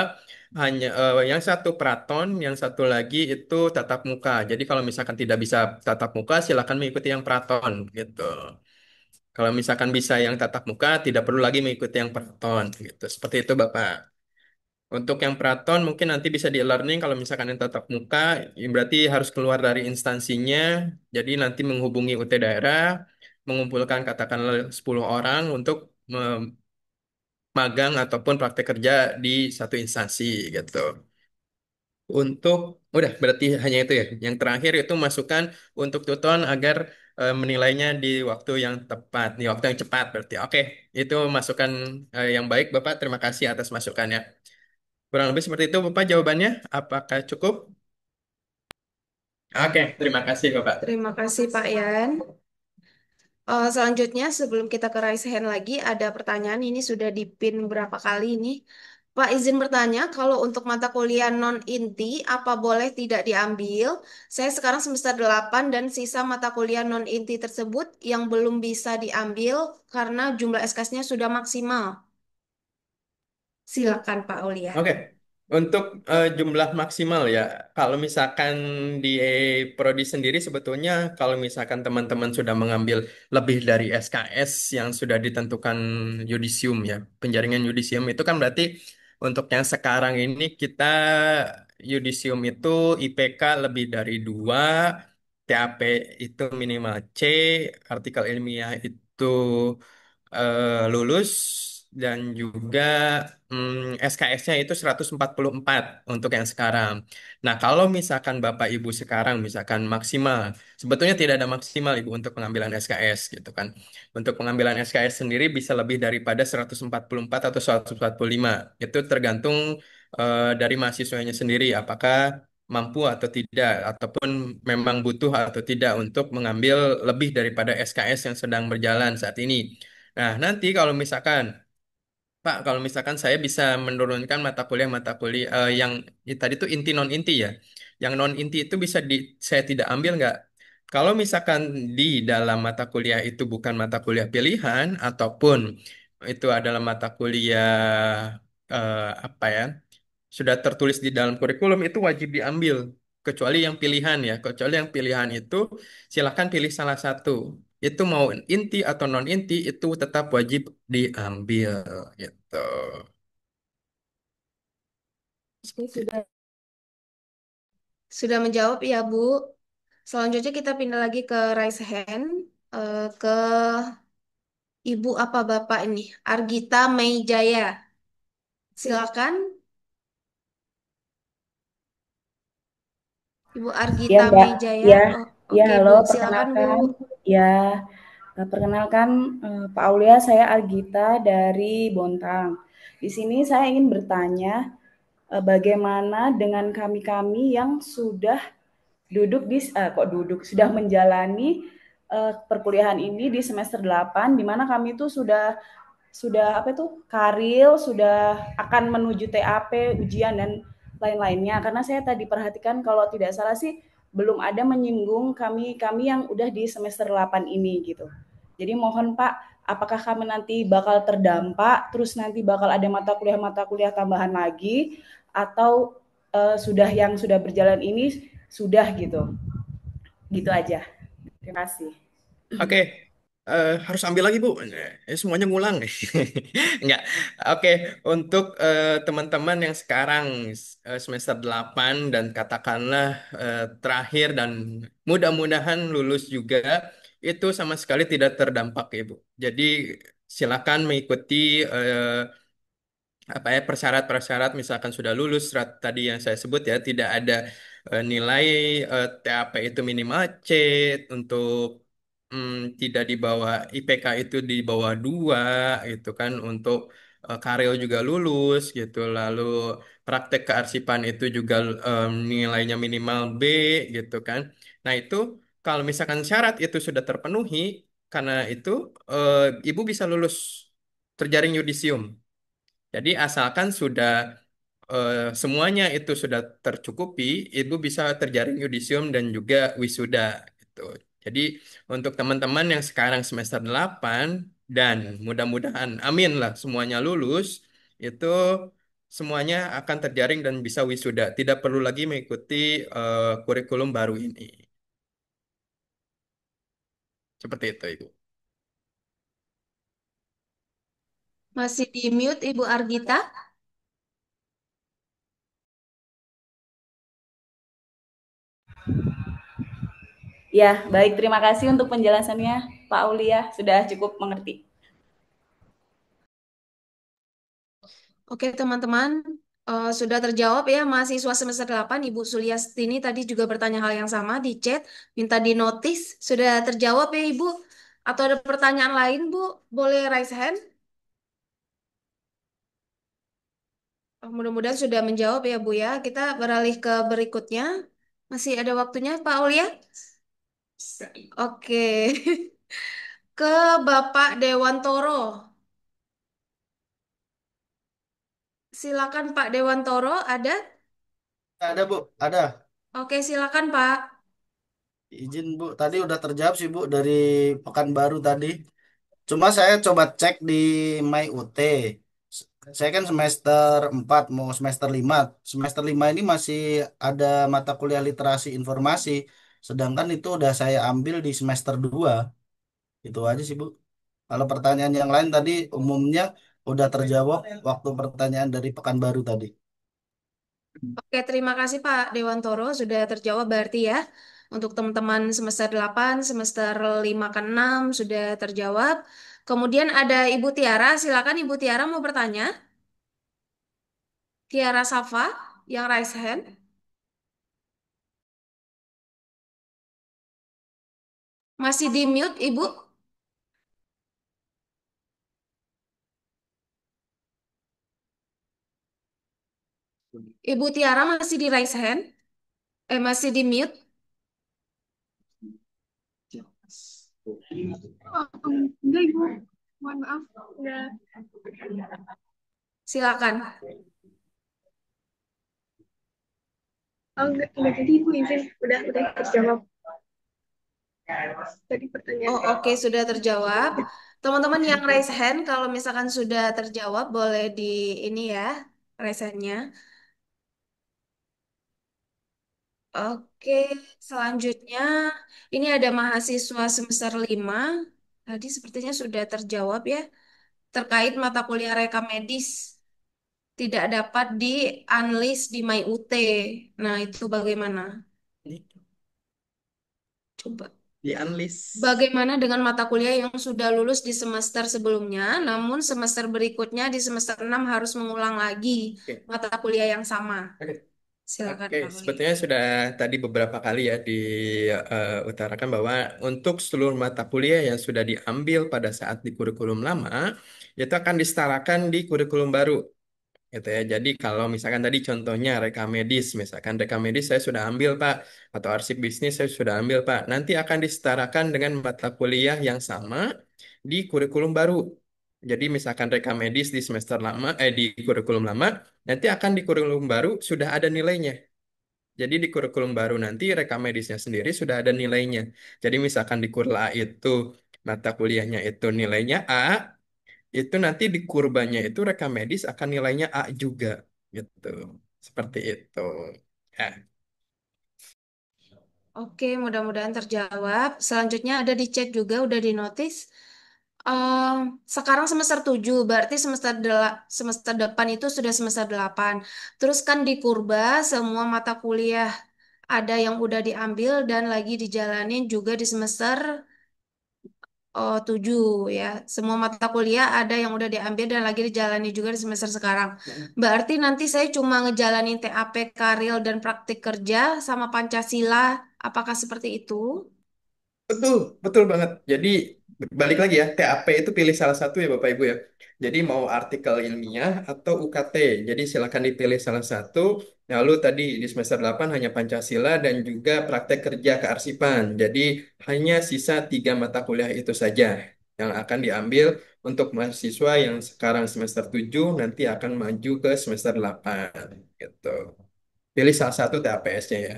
hanya yang satu praton, yang satu lagi itu tatap muka. Jadi kalau misalkan tidak bisa tatap muka, silakan mengikuti yang praton gitu. Kalau misalkan bisa yang tatap muka, tidak perlu lagi mengikuti yang praton gitu. Seperti itu Bapak. Untuk yang Praton mungkin nanti bisa di e-learning kalau misalkan yang tatap muka, ya berarti harus keluar dari instansinya. Jadi nanti menghubungi UT daerah, mengumpulkan katakanlah 10 orang untuk magang ataupun praktek kerja di satu instansi gitu. Untuk udah berarti hanya itu ya. Yang terakhir itu masukan untuk tuton agar menilainya di waktu yang tepat, di waktu yang cepat berarti. Oke, itu masukan yang baik Bapak. Terima kasih atas masukannya. Kurang lebih seperti itu Bapak jawabannya. Apakah cukup? Oke, terima kasih Bapak. Terima kasih Pak Yan. Selanjutnya sebelum kita ke raise hand lagi ada pertanyaan ini sudah dipin berapa kali ini. Pak izin bertanya, kalau untuk mata kuliah non inti apa boleh tidak diambil? Saya sekarang semester 8 dan sisa mata kuliah non inti tersebut yang belum bisa diambil karena jumlah SKS-nya sudah maksimal. Silakan Pak Aulia. Oke, untuk jumlah maksimal ya, kalau misalkan di prodi sendiri sebetulnya kalau misalkan teman-teman sudah mengambil lebih dari SKS yang sudah ditentukan yudisium ya, penjaringan yudisium itu kan berarti untuk yang sekarang ini kita yudisium itu IPK lebih dari 2, TAP itu minimal C, artikel ilmiah itu lulus dan juga SKS-nya itu 144 untuk yang sekarang. Nah, kalau misalkan Bapak Ibu sekarang misalkan maksimal, sebetulnya tidak ada maksimal Ibu untuk pengambilan SKS gitu kan. Untuk pengambilan SKS sendiri bisa lebih daripada 144 atau 145. Itu tergantung dari mahasiswanya sendiri apakah mampu atau tidak ataupun memang butuh atau tidak untuk mengambil lebih daripada SKS yang sedang berjalan saat ini. Nah, nanti kalau misalkan, Pak, kalau misalkan saya bisa menurunkan mata kuliah yang tadi itu inti non inti ya, yang non inti itu bisa saya tidak ambil nggak? Kalau misalkan di dalam mata kuliah itu bukan mata kuliah pilihan ataupun itu adalah mata kuliah apa ya sudah tertulis di dalam kurikulum itu wajib diambil. kecuali yang pilihan ya. Kecuali yang pilihan itu silakan pilih salah satu. Itu mau inti atau non inti itu tetap wajib diambil gitu. Oke, sudah menjawab ya, Bu. Selanjutnya kita pindah lagi ke raise hand, ke Ibu apa Bapak ini? Argita Meijaya. Silakan, Ibu Ya Argita Mbak, Meijaya. ya, Oh, ya oke halo, Bu, silakan Bu. perkenalkan, ya, perkenalkan Pak Aulia, saya Argita dari Bontang. Di sini saya ingin bertanya, bagaimana dengan kami-kami yang sudah sudah menjalani perkuliahan ini di semester 8, di mana kami itu sudah apa itu karil, sudah akan menuju TAP, ujian dan lain-lainnya. Karena saya tadi perhatikan kalau tidak salah sih belum ada menyinggung kami yang udah di semester 8 ini gitu. Jadi mohon Pak, apakah kami nanti bakal terdampak, terus nanti bakal ada mata kuliah tambahan lagi, atau yang sudah berjalan ini sudah gitu. Gitu aja. Terima kasih. Oke, harus ambil lagi Bu. Semuanya ngulang. Enggak. Oke, untuk teman-teman yang sekarang semester 8 dan katakanlah terakhir dan mudah-mudahan lulus juga, itu sama sekali tidak terdampak Ibu. Jadi silakan mengikuti apa ya persyarat-persyarat misalkan sudah lulus tadi yang saya sebut ya tidak ada nilai TAP itu minimal C untuk tidak di bawah IPK itu di bawah 2 gitu kan untuk karyo juga lulus gitu lalu praktek kearsipan itu juga nilainya minimal B gitu kan. Nah itu kalau misalkan syarat itu sudah terpenuhi karena itu eh, ibu bisa lulus terjaring yudisium. Jadi asalkan sudah semuanya itu sudah tercukupi, ibu bisa terjaring yudisium dan juga wisuda gitu. Jadi untuk teman-teman yang sekarang semester 8 dan mudah-mudahan amin lah semuanya lulus, itu semuanya akan terjaring dan bisa wisuda. Tidak perlu lagi mengikuti kurikulum baru ini. Seperti itu, Ibu. Masih di mute Ibu Argita? Ya, baik. Terima kasih untuk penjelasannya, Pak Aulia. Sudah cukup mengerti. Oke teman-teman, sudah terjawab ya mahasiswa semester 8 Ibu Suliastini tadi juga bertanya hal yang sama di chat, minta di notice. Sudah terjawab ya Ibu? Atau ada pertanyaan lain Bu? Boleh raise hand? Mudah-mudahan sudah menjawab ya Bu ya. Kita beralih ke berikutnya. Masih ada waktunya Pak Aulia? Oke. Ke Bapak Dewantoro. Silakan Pak Dewantoro, ada? Ada Bu, ada. Oke, silakan Pak. Izin Bu, tadi udah terjawab sih Bu dari Pekanbaru tadi. Cuma saya coba cek di My UT. Saya kan semester 4 mau semester 5. Semester 5 ini masih ada mata kuliah literasi informasi. Sedangkan itu udah saya ambil di semester 2. Itu aja sih Bu. Kalau pertanyaan yang lain tadi umumnya udah terjawab waktu pertanyaan dari Pekanbaru tadi. Oke, terima kasih Pak Dewantoro sudah terjawab berarti ya. Untuk teman-teman semester 8, semester 5 ke 6 sudah terjawab. Kemudian ada Ibu Tiara, silakan Ibu Tiara mau bertanya. Tiara Safa yang raise hand. Masih di mute Ibu? Ibu Tiara masih di raise hand? Masih di mute? Oh, enggak Ibu, mohon maaf, enggak. Silakan. Oh, enggak jadi Ibu izin, udah terjawab. Tadi pertanyaan. Oh, oke, sudah terjawab. Teman-teman yang raise hand, kalau misalkan sudah terjawab, boleh di ini ya, raise handnya. Oke, selanjutnya ini ada mahasiswa semester 5. Tadi sepertinya sudah terjawab ya. Terkait mata kuliah rekam medis tidak dapat di unlist di MyUT. Nah, itu bagaimana? Coba. Di unlist. Bagaimana dengan mata kuliah yang sudah lulus di semester sebelumnya, namun semester berikutnya di semester 6 harus mengulang lagi mata kuliah yang sama? Silakan, Oke, Kak Ruli. sebetulnya sudah tadi beberapa kali ya diutarakan bahwa untuk seluruh mata kuliah yang sudah diambil pada saat di kurikulum lama, itu akan disetarakan di kurikulum baru. Gitu ya. Jadi kalau misalkan tadi contohnya rekam medis, misalkan rekam medis saya sudah ambil Pak, atau arsip bisnis saya sudah ambil Pak, nanti akan disetarakan dengan mata kuliah yang sama di kurikulum baru. Jadi misalkan rekam medis di semester lama, di kurikulum lama, nanti akan di kurikulum baru sudah ada nilainya. Jadi di kurikulum baru nanti rekam medisnya sendiri sudah ada nilainya. Jadi misalkan di kurla A itu mata kuliahnya itu nilainya A, itu nanti di kurbanya itu rekam medis akan nilainya A juga gitu. Seperti itu. Ya. Oke, mudah-mudahan terjawab. Selanjutnya ada di chat juga, udah di notice. Sekarang semester 7, berarti semester depan itu sudah semester 8. Terus kan di kurba semua mata kuliah ada yang udah diambil dan lagi dijalanin juga di semester 7 ya. Semua mata kuliah ada yang udah diambil dan lagi dijalani juga di semester sekarang. Berarti nanti saya cuma ngejalanin TAP Karil dan praktik kerja sama Pancasila. Apakah seperti itu? Betul, betul banget. Jadi balik lagi ya, TAP itu pilih salah satu ya Bapak Ibu ya. Jadi mau artikel ilmiah atau UKT. Jadi silakan dipilih salah satu. Lalu tadi di semester 8 hanya Pancasila dan juga praktek kerja kearsipan. Jadi hanya sisa 3 mata kuliah itu saja yang akan diambil untuk mahasiswa yang sekarang semester 7 nanti akan maju ke semester 8 gitu. Pilih salah satu TAPS-nya ya.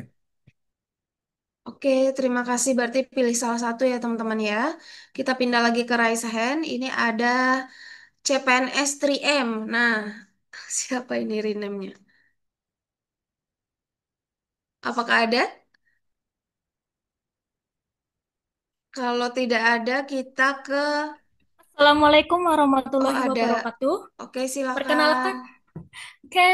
Oke, terima kasih. Berarti pilih salah satu ya teman-teman ya. Kita pindah lagi ke raise hand. Ini ada CPNS 3M. Nah, siapa ini renamenya? Apakah ada? Kalau tidak ada, kita ke... Assalamualaikum Oh, warahmatullahi ada. wabarakatuh. Oke, silakan.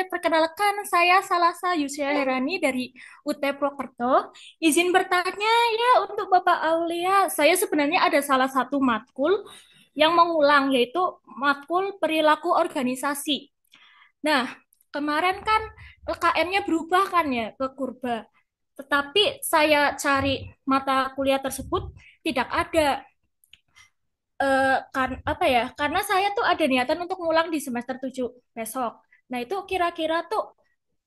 Perkenalkan saya Salasa Yusya Herani dari UT Prokerto. Izin bertanya ya untuk Bapak Aulia, saya sebenarnya ada salah satu matkul yang mengulang yaitu matkul perilaku organisasi. Nah, kemarin kan LKM-nya berubah kan ya ke kurba. Tetapi saya cari mata kuliah tersebut tidak ada. Apa ya? Karena saya tuh ada niatan untuk ngulang di semester 7 besok. Nah, itu kira-kira tuh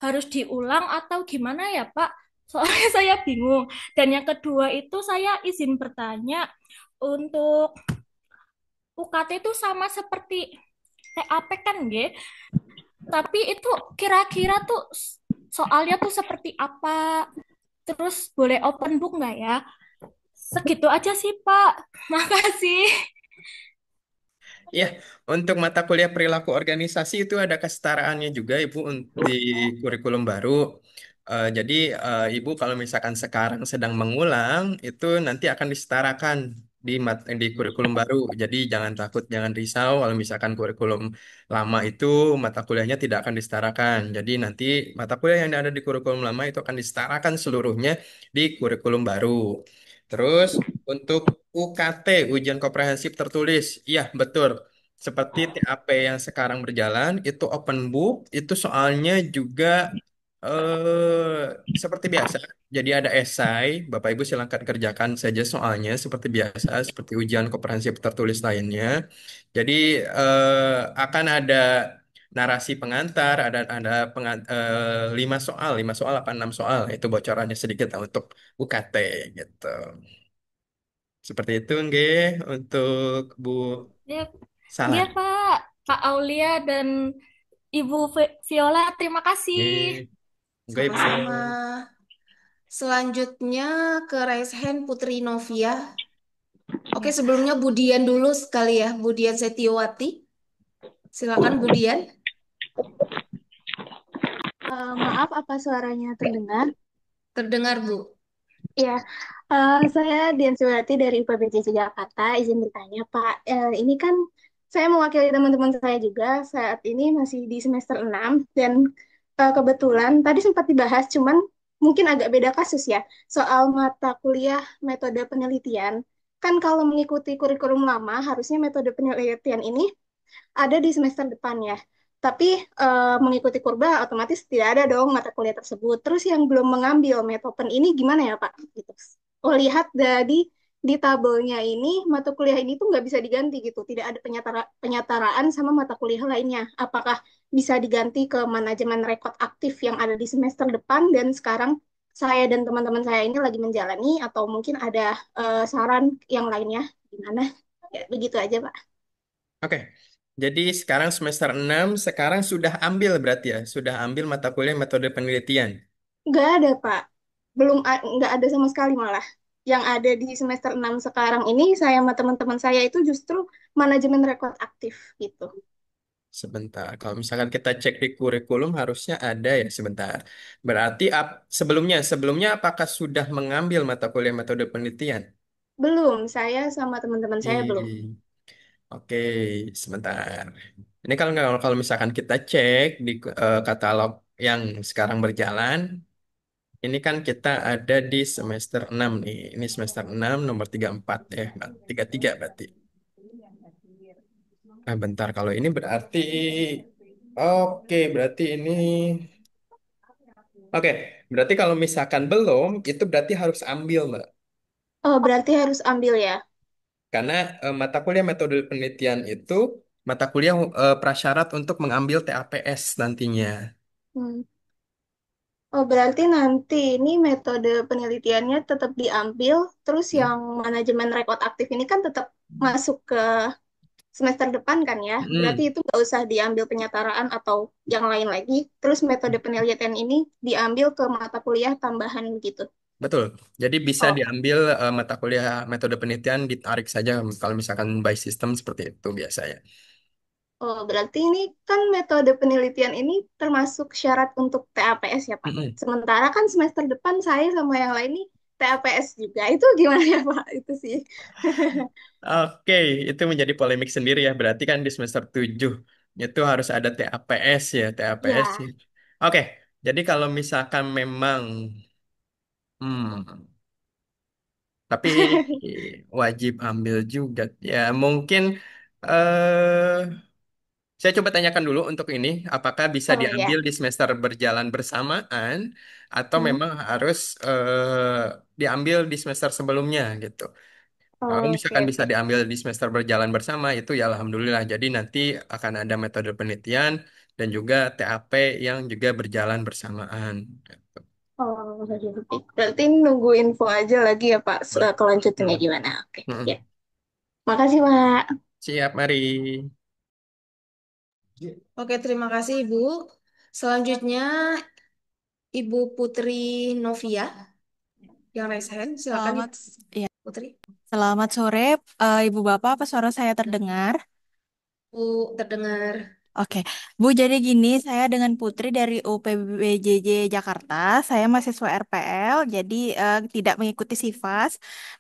harus diulang atau gimana ya, Pak? Soalnya saya bingung. Dan yang kedua itu saya izin bertanya untuk UKT itu sama seperti TAP kan, nggih? Tapi itu kira-kira tuh soalnya tuh seperti apa? Terus boleh open book nggak ya? Segitu aja sih, Pak. Makasih. Ya, untuk mata kuliah perilaku organisasi itu ada kesetaraannya juga Ibu di kurikulum baru. Jadi Ibu kalau misalkan sekarang sedang mengulang itu nanti akan disetarakan di kurikulum baru. Jadi jangan takut, jangan risau kalau misalkan kurikulum lama itu mata kuliahnya tidak akan disetarakan. Jadi nanti mata kuliah yang ada di kurikulum lama itu akan disetarakan seluruhnya di kurikulum baru. Terus untuk UKT, ujian komprehensif tertulis, iya betul. Seperti TAP yang sekarang berjalan, itu open book, itu soalnya juga seperti biasa. Jadi ada esai, Bapak Ibu silakan kerjakan saja soalnya seperti biasa, seperti ujian komprehensif tertulis lainnya. Jadi akan ada narasi pengantar, ada 5 soal apa 6 soal, itu bocorannya sedikit lah untuk UKT gitu. Seperti itu, nggih, untuk Bu Ya, Salah. ya Pak, Pak Aulia dan Ibu Viola, terima kasih. Nggih. Nggih, Bu. Sama-sama. Selanjutnya ke raise hand Putri Novia. Oke, sebelumnya Budian dulu sekali ya, Budian Setiawati. Silakan Budian. Maaf, apa suaranya terdengar? Terdengar, Bu. Ya, saya Dian Suwati dari UPBJJ Jakarta. Izin bertanya, Pak. Ini kan saya mewakili teman-teman saya juga. Saat ini masih di semester 6 dan kebetulan tadi sempat dibahas, cuman mungkin agak beda kasus ya. Soal mata kuliah metode penelitian. Kan kalau mengikuti kurikulum lama, harusnya metode penelitian ini ada di semester depan ya. Tapi mengikuti kurba otomatis tidak ada dong mata kuliah tersebut. Terus yang belum mengambil metopen ini gimana ya Pak? Gitu. Oh lihat di tabelnya ini mata kuliah ini tuh nggak bisa diganti gitu. Tidak ada penyetaraan sama mata kuliah lainnya. Apakah bisa diganti ke manajemen rekod aktif yang ada di semester depan dan sekarang saya dan teman-teman saya ini lagi menjalani atau mungkin ada saran yang lainnya gimana? Ya, begitu aja Pak. Oke. Jadi sekarang semester 6, sekarang sudah ambil berarti ya, sudah ambil mata kuliah metode penelitian. Nggak ada, Pak. Nggak ada sama sekali malah. Yang ada di semester 6 sekarang ini, saya sama teman-teman saya itu justru manajemen rekod aktif gitu. Sebentar, kalau misalkan kita cek di kurikulum harusnya ada ya sebentar. Berarti sebelumnya apakah sudah mengambil mata kuliah metode penelitian? Belum, saya sama teman-teman saya belum. Oke, sebentar. Ini kalau misalkan kita cek di katalog yang sekarang berjalan, ini kan kita ada di semester 6 nih. Ini semester 6 nomor 34 ya, 33 berarti. Bentar, kalau ini berarti berarti ini oke, berarti kalau misalkan belum, itu berarti harus ambil, Mbak. Oh, berarti harus ambil ya. Karena mata kuliah metode penelitian itu mata kuliah prasyarat untuk mengambil TAPS nantinya. Hmm. Oh, berarti nanti ini metode penelitiannya tetap diambil, terus yang manajemen rekod aktif ini kan tetap masuk ke semester depan kan ya. Berarti Hmm, itu nggak usah diambil penyetaraan atau yang lain lagi. Terus metode penelitian ini diambil ke mata kuliah tambahan gitu. betul. Jadi bisa Oh, diambil mata kuliah metode penelitian ditarik saja kalau misalkan by system seperti itu biasanya. oh, berarti ini kan metode penelitian ini termasuk syarat untuk TAPS ya Pak. Mm-mm. Sementara kan semester depan saya sama yang lain nih TAPS juga. Itu gimana ya Pak? Itu sih. Oke, itu menjadi polemik sendiri ya. Berarti kan di semester 7 itu harus ada TAPS ya, TAPS Ya. ya. Oke, jadi kalau misalkan memang hmm, tapi wajib ambil juga. Ya, mungkin saya coba tanyakan dulu untuk ini, apakah bisa Oh diambil ya. di semester berjalan bersamaan atau Hmm. memang harus diambil di semester sebelumnya gitu. Kalau Oke misalkan bisa oke. diambil di semester berjalan bersama itu ya alhamdulillah. Jadi nanti akan ada metode penelitian dan juga TAP yang juga berjalan bersamaan. Oh, gitu. Berarti nunggu info aja lagi ya Pak, kelanjutannya Hmm. gimana. Oke, ya. Hmm. Makasih, Pak. Siap, mari. Oke, terima kasih Ibu. Selanjutnya Ibu Putri Novia yang raise hand. Silakan Selamat, Ibu ya, Putri. selamat sore, Ibu Bapak. Apa suara saya terdengar? Bu, terdengar. Oke, Bu. Jadi gini, saya dengan Putri dari UPBJJ Jakarta. Saya mahasiswa RPL, jadi tidak mengikuti SIFAS.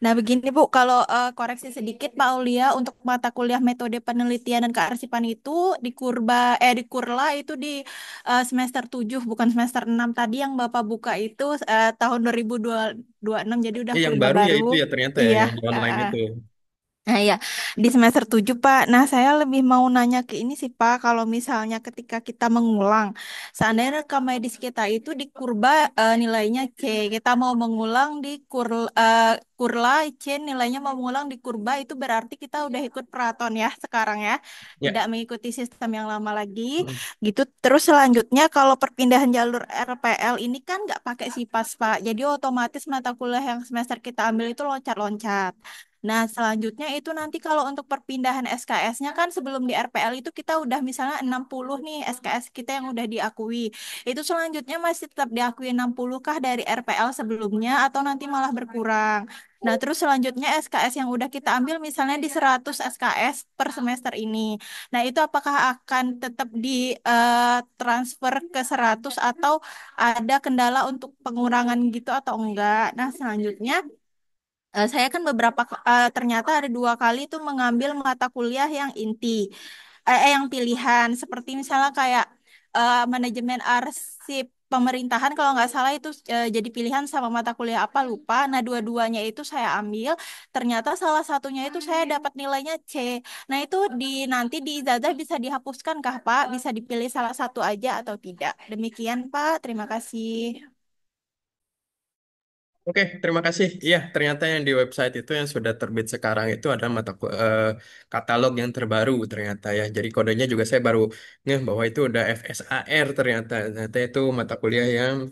Nah, begini Bu, kalau koreksi sedikit Pak Aulia untuk mata kuliah metode penelitian dan kearsipan itu di Kurla itu di semester 7 bukan semester 6 tadi yang Bapak buka itu tahun 2026, jadi udah Ini yang kurba baru ya baru. itu ya ternyata ya Iya. yang di online itu. Nah ya, di semester 7 Pak. Nah saya lebih mau nanya ke ini sih Pak, kalau misalnya ketika kita mengulang, seandainya rekam medis kita itu di kurba nilainya C, kita mau mengulang di kurla C nilainya mau mengulang di kurba itu berarti kita udah ikut peraton ya sekarang ya, tidak Ya. mengikuti sistem yang lama lagi Hmm. gitu. Terus selanjutnya kalau perpindahan jalur RPL ini kan nggak pakai SIPAS Pak, jadi otomatis mata kuliah yang semester kita ambil itu loncat-loncat. Nah, selanjutnya itu nanti kalau untuk perpindahan SKS-nya kan sebelum di RPL itu kita udah misalnya 60 nih SKS kita yang udah diakui. Itu selanjutnya masih tetap diakui 60 kah dari RPL sebelumnya atau nanti malah berkurang? Nah, terus selanjutnya SKS yang udah kita ambil misalnya di 100 SKS per semester ini. Nah, itu apakah akan tetap di transfer ke 100 atau ada kendala untuk pengurangan gitu atau enggak? Nah, selanjutnya saya kan ternyata ada 2 kali tuh mengambil mata kuliah yang inti, yang pilihan seperti misalnya kayak manajemen arsip pemerintahan kalau nggak salah itu jadi pilihan sama mata kuliah apa lupa. Nah dua-duanya itu saya ambil, ternyata salah satunya itu saya dapat nilainya C. Nah itu nanti di ijazah bisa dihapuskan kah Pak? Bisa dipilih salah satu aja atau tidak? Demikian Pak, terima kasih. Oke, terima kasih. Iya, ternyata yang di website itu yang sudah terbit sekarang itu ada katalog yang terbaru ternyata ya. Jadi kodenya juga saya baru ngeh bahwa itu udah FSAR ternyata. Ternyata itu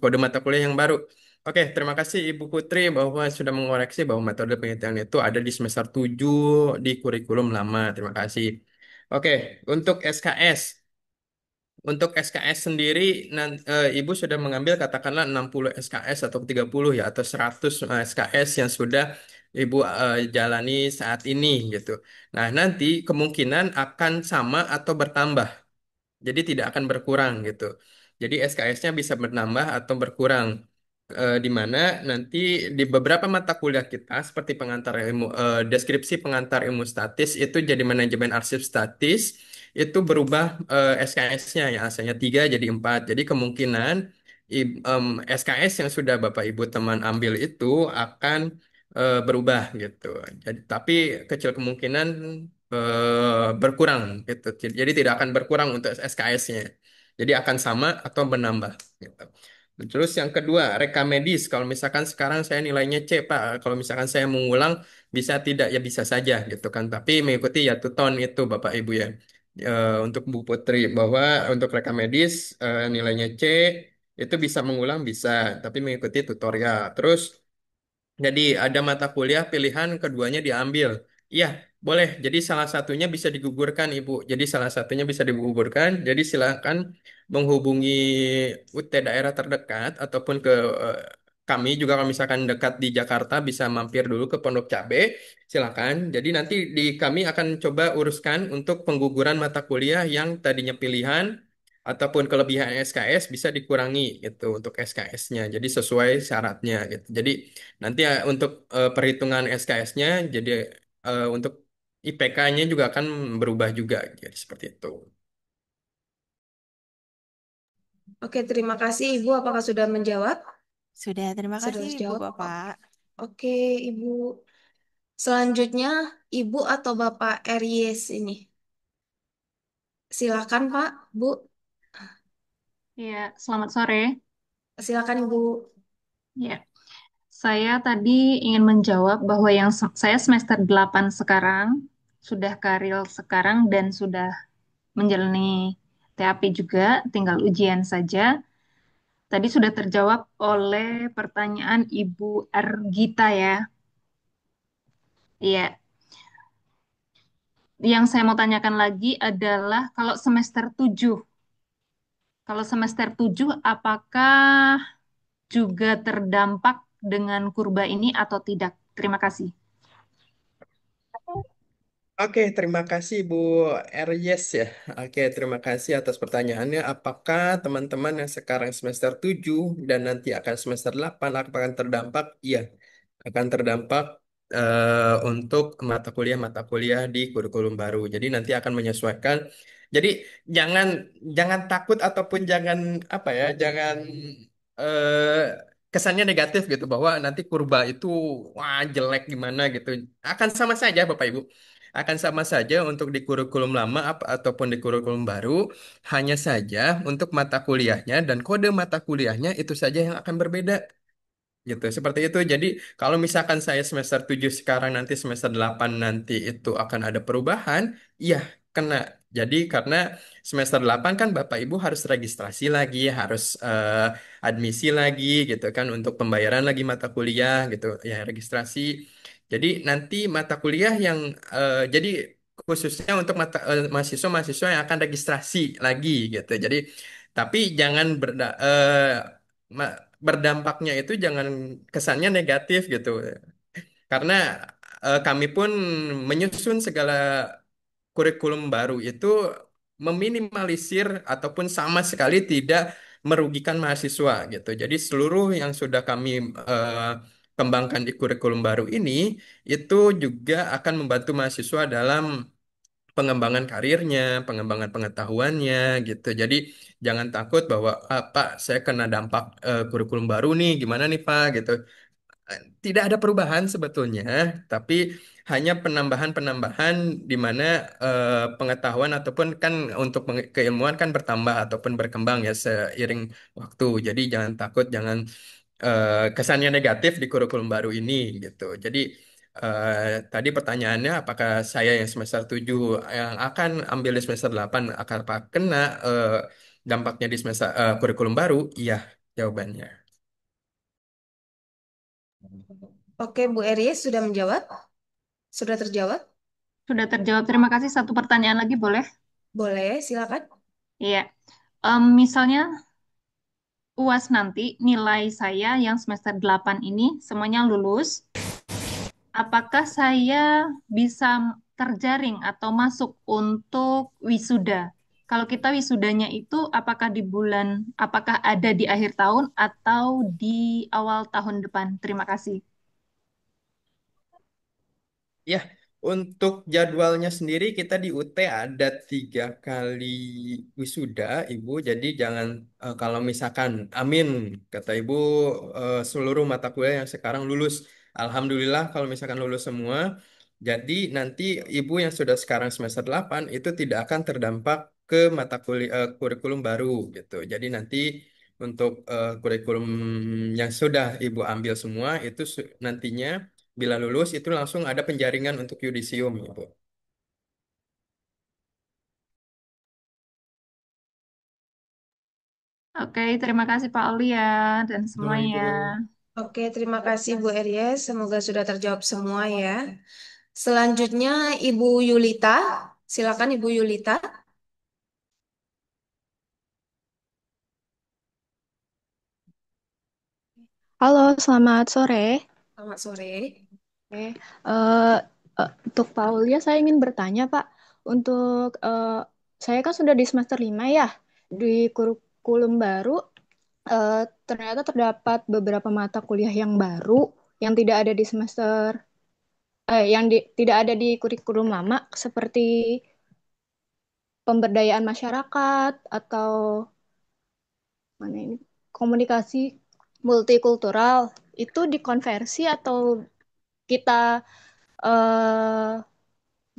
kode mata kuliah yang baru. Oke, terima kasih Ibu Putri bahwa sudah mengoreksi bahwa metode penelitian itu ada di semester 7 di kurikulum lama. Terima kasih. Oke, untuk SKS. Untuk SKS sendiri, Ibu sudah mengambil katakanlah 60 SKS atau 30 ya, atau 100 SKS yang sudah Ibu jalani saat ini gitu. Nah, nanti kemungkinan akan sama atau bertambah. Jadi tidak akan berkurang gitu. Jadi SKS-nya bisa bertambah atau berkurang. Di mana nanti di beberapa mata kuliah kita seperti deskripsi pengantar ilmu statis itu jadi manajemen arsip statis itu berubah SKS-nya ya asalnya 3 jadi 4. Jadi kemungkinan SKS yang sudah Bapak Ibu teman ambil itu akan berubah gitu. Jadi tapi kecil kemungkinan berkurang gitu. Jadi tidak akan berkurang untuk SKS-nya. Jadi akan sama atau menambah gitu. Terus yang kedua, reka medis. Kalau misalkan sekarang saya nilainya C, Pak. Kalau misalkan saya mengulang, bisa tidak? Ya bisa saja gitu kan. Tapi mengikuti ya tuton itu Bapak Ibu ya. Untuk Bu Putri, bahwa untuk reka medis nilainya C, itu bisa mengulang, bisa. Tapi mengikuti tutorial. Terus jadi ada mata kuliah pilihan keduanya diambil. Iya, boleh. Jadi salah satunya bisa digugurkan, Ibu. Jadi salah satunya bisa digugurkan. Jadi silakan menghubungi UT daerah terdekat ataupun ke kami juga kalau misalkan dekat di Jakarta bisa mampir dulu ke Pondok Cabe. Silakan. Jadi nanti kami akan coba uruskan untuk pengguguran mata kuliah yang tadinya pilihan ataupun kelebihan SKS bisa dikurangi gitu untuk SKS-nya. Jadi sesuai syaratnya gitu. Jadi nanti untuk perhitungan SKS-nya jadi untuk IPK-nya juga akan berubah juga jadi seperti itu. Oke, terima kasih Ibu. Apakah sudah menjawab? Sudah, terima Sudah kasih Bu jawab. Bapak. Oke, Ibu. Selanjutnya, Ibu atau Bapak Aries ini. Silakan, Pak, Bu. Ya, selamat sore. Silakan, Ibu. Ya, saya tadi ingin menjawab bahwa saya semester 8 sekarang, sudah karil sekarang dan sudah menjalani TAP juga, tinggal ujian saja. Tadi sudah terjawab oleh pertanyaan Ibu Ergita ya. Iya, yang saya mau tanyakan lagi adalah kalau semester 7 apakah juga terdampak dengan kurba ini atau tidak? Terima kasih. Oke, terima kasih Bu Aries ya. Oke, terima kasih atas pertanyaannya. Apakah teman-teman yang sekarang semester 7 dan nanti akan semester 8 akan terdampak? Iya, akan terdampak untuk mata kuliah di kurikulum baru. Jadi nanti akan menyesuaikan. Jadi jangan jangan takut ataupun jangan apa ya, jangan kesannya negatif gitu bahwa nanti kurba itu wah jelek gimana gitu. Akan sama saja Bapak Ibu. Akan sama saja untuk di kurikulum lama ataupun di kurikulum baru, hanya saja untuk mata kuliahnya dan kode mata kuliahnya itu saja yang akan berbeda gitu seperti itu. Jadi kalau misalkan saya semester 7 sekarang nanti semester 8 nanti itu akan ada perubahan, iya kena. Jadi karena semester 8 kan Bapak Ibu harus registrasi lagi, harus admisi lagi gitu kan untuk pembayaran lagi mata kuliah gitu ya registrasi. Jadi nanti mata kuliah yang jadi khususnya untuk mahasiswa-mahasiswa yang akan registrasi lagi gitu. Jadi tapi jangan berdampaknya itu jangan kesannya negatif gitu. Karena kami pun menyusun segala kurikulum baru itu meminimalisir ataupun sama sekali tidak merugikan mahasiswa gitu. Jadi seluruh yang sudah kami kembangkan di kurikulum baru ini itu juga akan membantu mahasiswa dalam pengembangan karirnya, pengembangan pengetahuannya gitu. Jadi jangan takut bahwa "Ah, Pak, saya kena dampak kurikulum baru nih, gimana nih Pak?" gitu. Tidak ada perubahan sebetulnya, tapi hanya penambahan-penambahan di mana pengetahuan ataupun kan untuk keilmuan kan bertambah ataupun berkembang ya seiring waktu. Jadi jangan takut, jangan kesannya negatif di kurikulum baru ini gitu. Jadi tadi pertanyaannya apakah saya yang semester 7 yang akan ambil di semester 8 akan apa kena dampaknya di semester kurikulum baru? Iya, jawabannya. Oke, Bu Eries sudah menjawab? Sudah terjawab? Sudah terjawab. Terima kasih. Satu pertanyaan lagi boleh? Boleh, silakan. Iya. Misalnya UAS nanti nilai saya yang semester 8 ini semuanya lulus. Apakah saya bisa terjaring atau masuk untuk wisuda? Kalau kita wisudanya itu apakah ada di akhir tahun atau di awal tahun depan? Terima kasih. Ya, untuk jadwalnya sendiri kita di UT ada 3 kali wisuda, Ibu. Jadi jangan kalau misalkan, amin, kata Ibu seluruh mata kuliah yang sekarang lulus. Alhamdulillah kalau misalkan lulus semua. Jadi nanti Ibu yang sudah sekarang semester 8 itu tidak akan terdampak ke mata kuliah kurikulum baru gitu. Jadi nanti untuk kurikulum yang sudah Ibu ambil semua itu nantinya bila lulus itu langsung ada penjaringan untuk yudisium, Ibu. Oke, terima kasih Pak Aulia dan semuanya. Oke, terima kasih Bu Eries. Semoga sudah terjawab semua ya. Selanjutnya Ibu Yulita. Silakan Ibu Yulita. Halo, selamat sore. Selamat sore. Oke, untuk Pak Aulia saya ingin bertanya, Pak. Untuk saya kan sudah di semester 5 ya. Di kurikulum baru ternyata terdapat beberapa mata kuliah yang baru yang tidak ada di semester tidak ada di kurikulum lama seperti pemberdayaan masyarakat atau mana ini komunikasi multikultural itu dikonversi atau kita eh,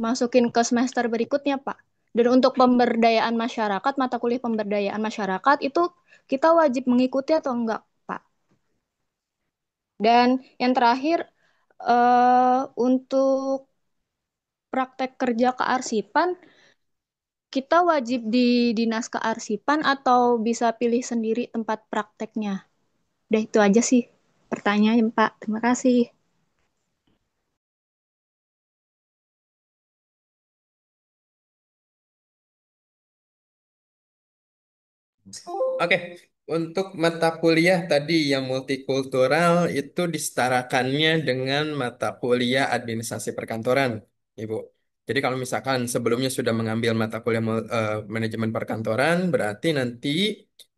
masukin ke semester berikutnya, Pak. Dan untuk pemberdayaan masyarakat, mata kuliah pemberdayaan masyarakat itu kita wajib mengikuti atau enggak, Pak? Dan yang terakhir, untuk praktek kerja kearsipan, kita wajib di dinas kearsipan atau bisa pilih sendiri tempat prakteknya? Udah itu aja sih pertanyaan, Pak. Terima kasih. Oke, untuk mata kuliah tadi yang multikultural itu disetarakannya dengan mata kuliah administrasi perkantoran, Ibu. Jadi kalau misalkan sebelumnya sudah mengambil mata kuliah manajemen perkantoran, berarti nanti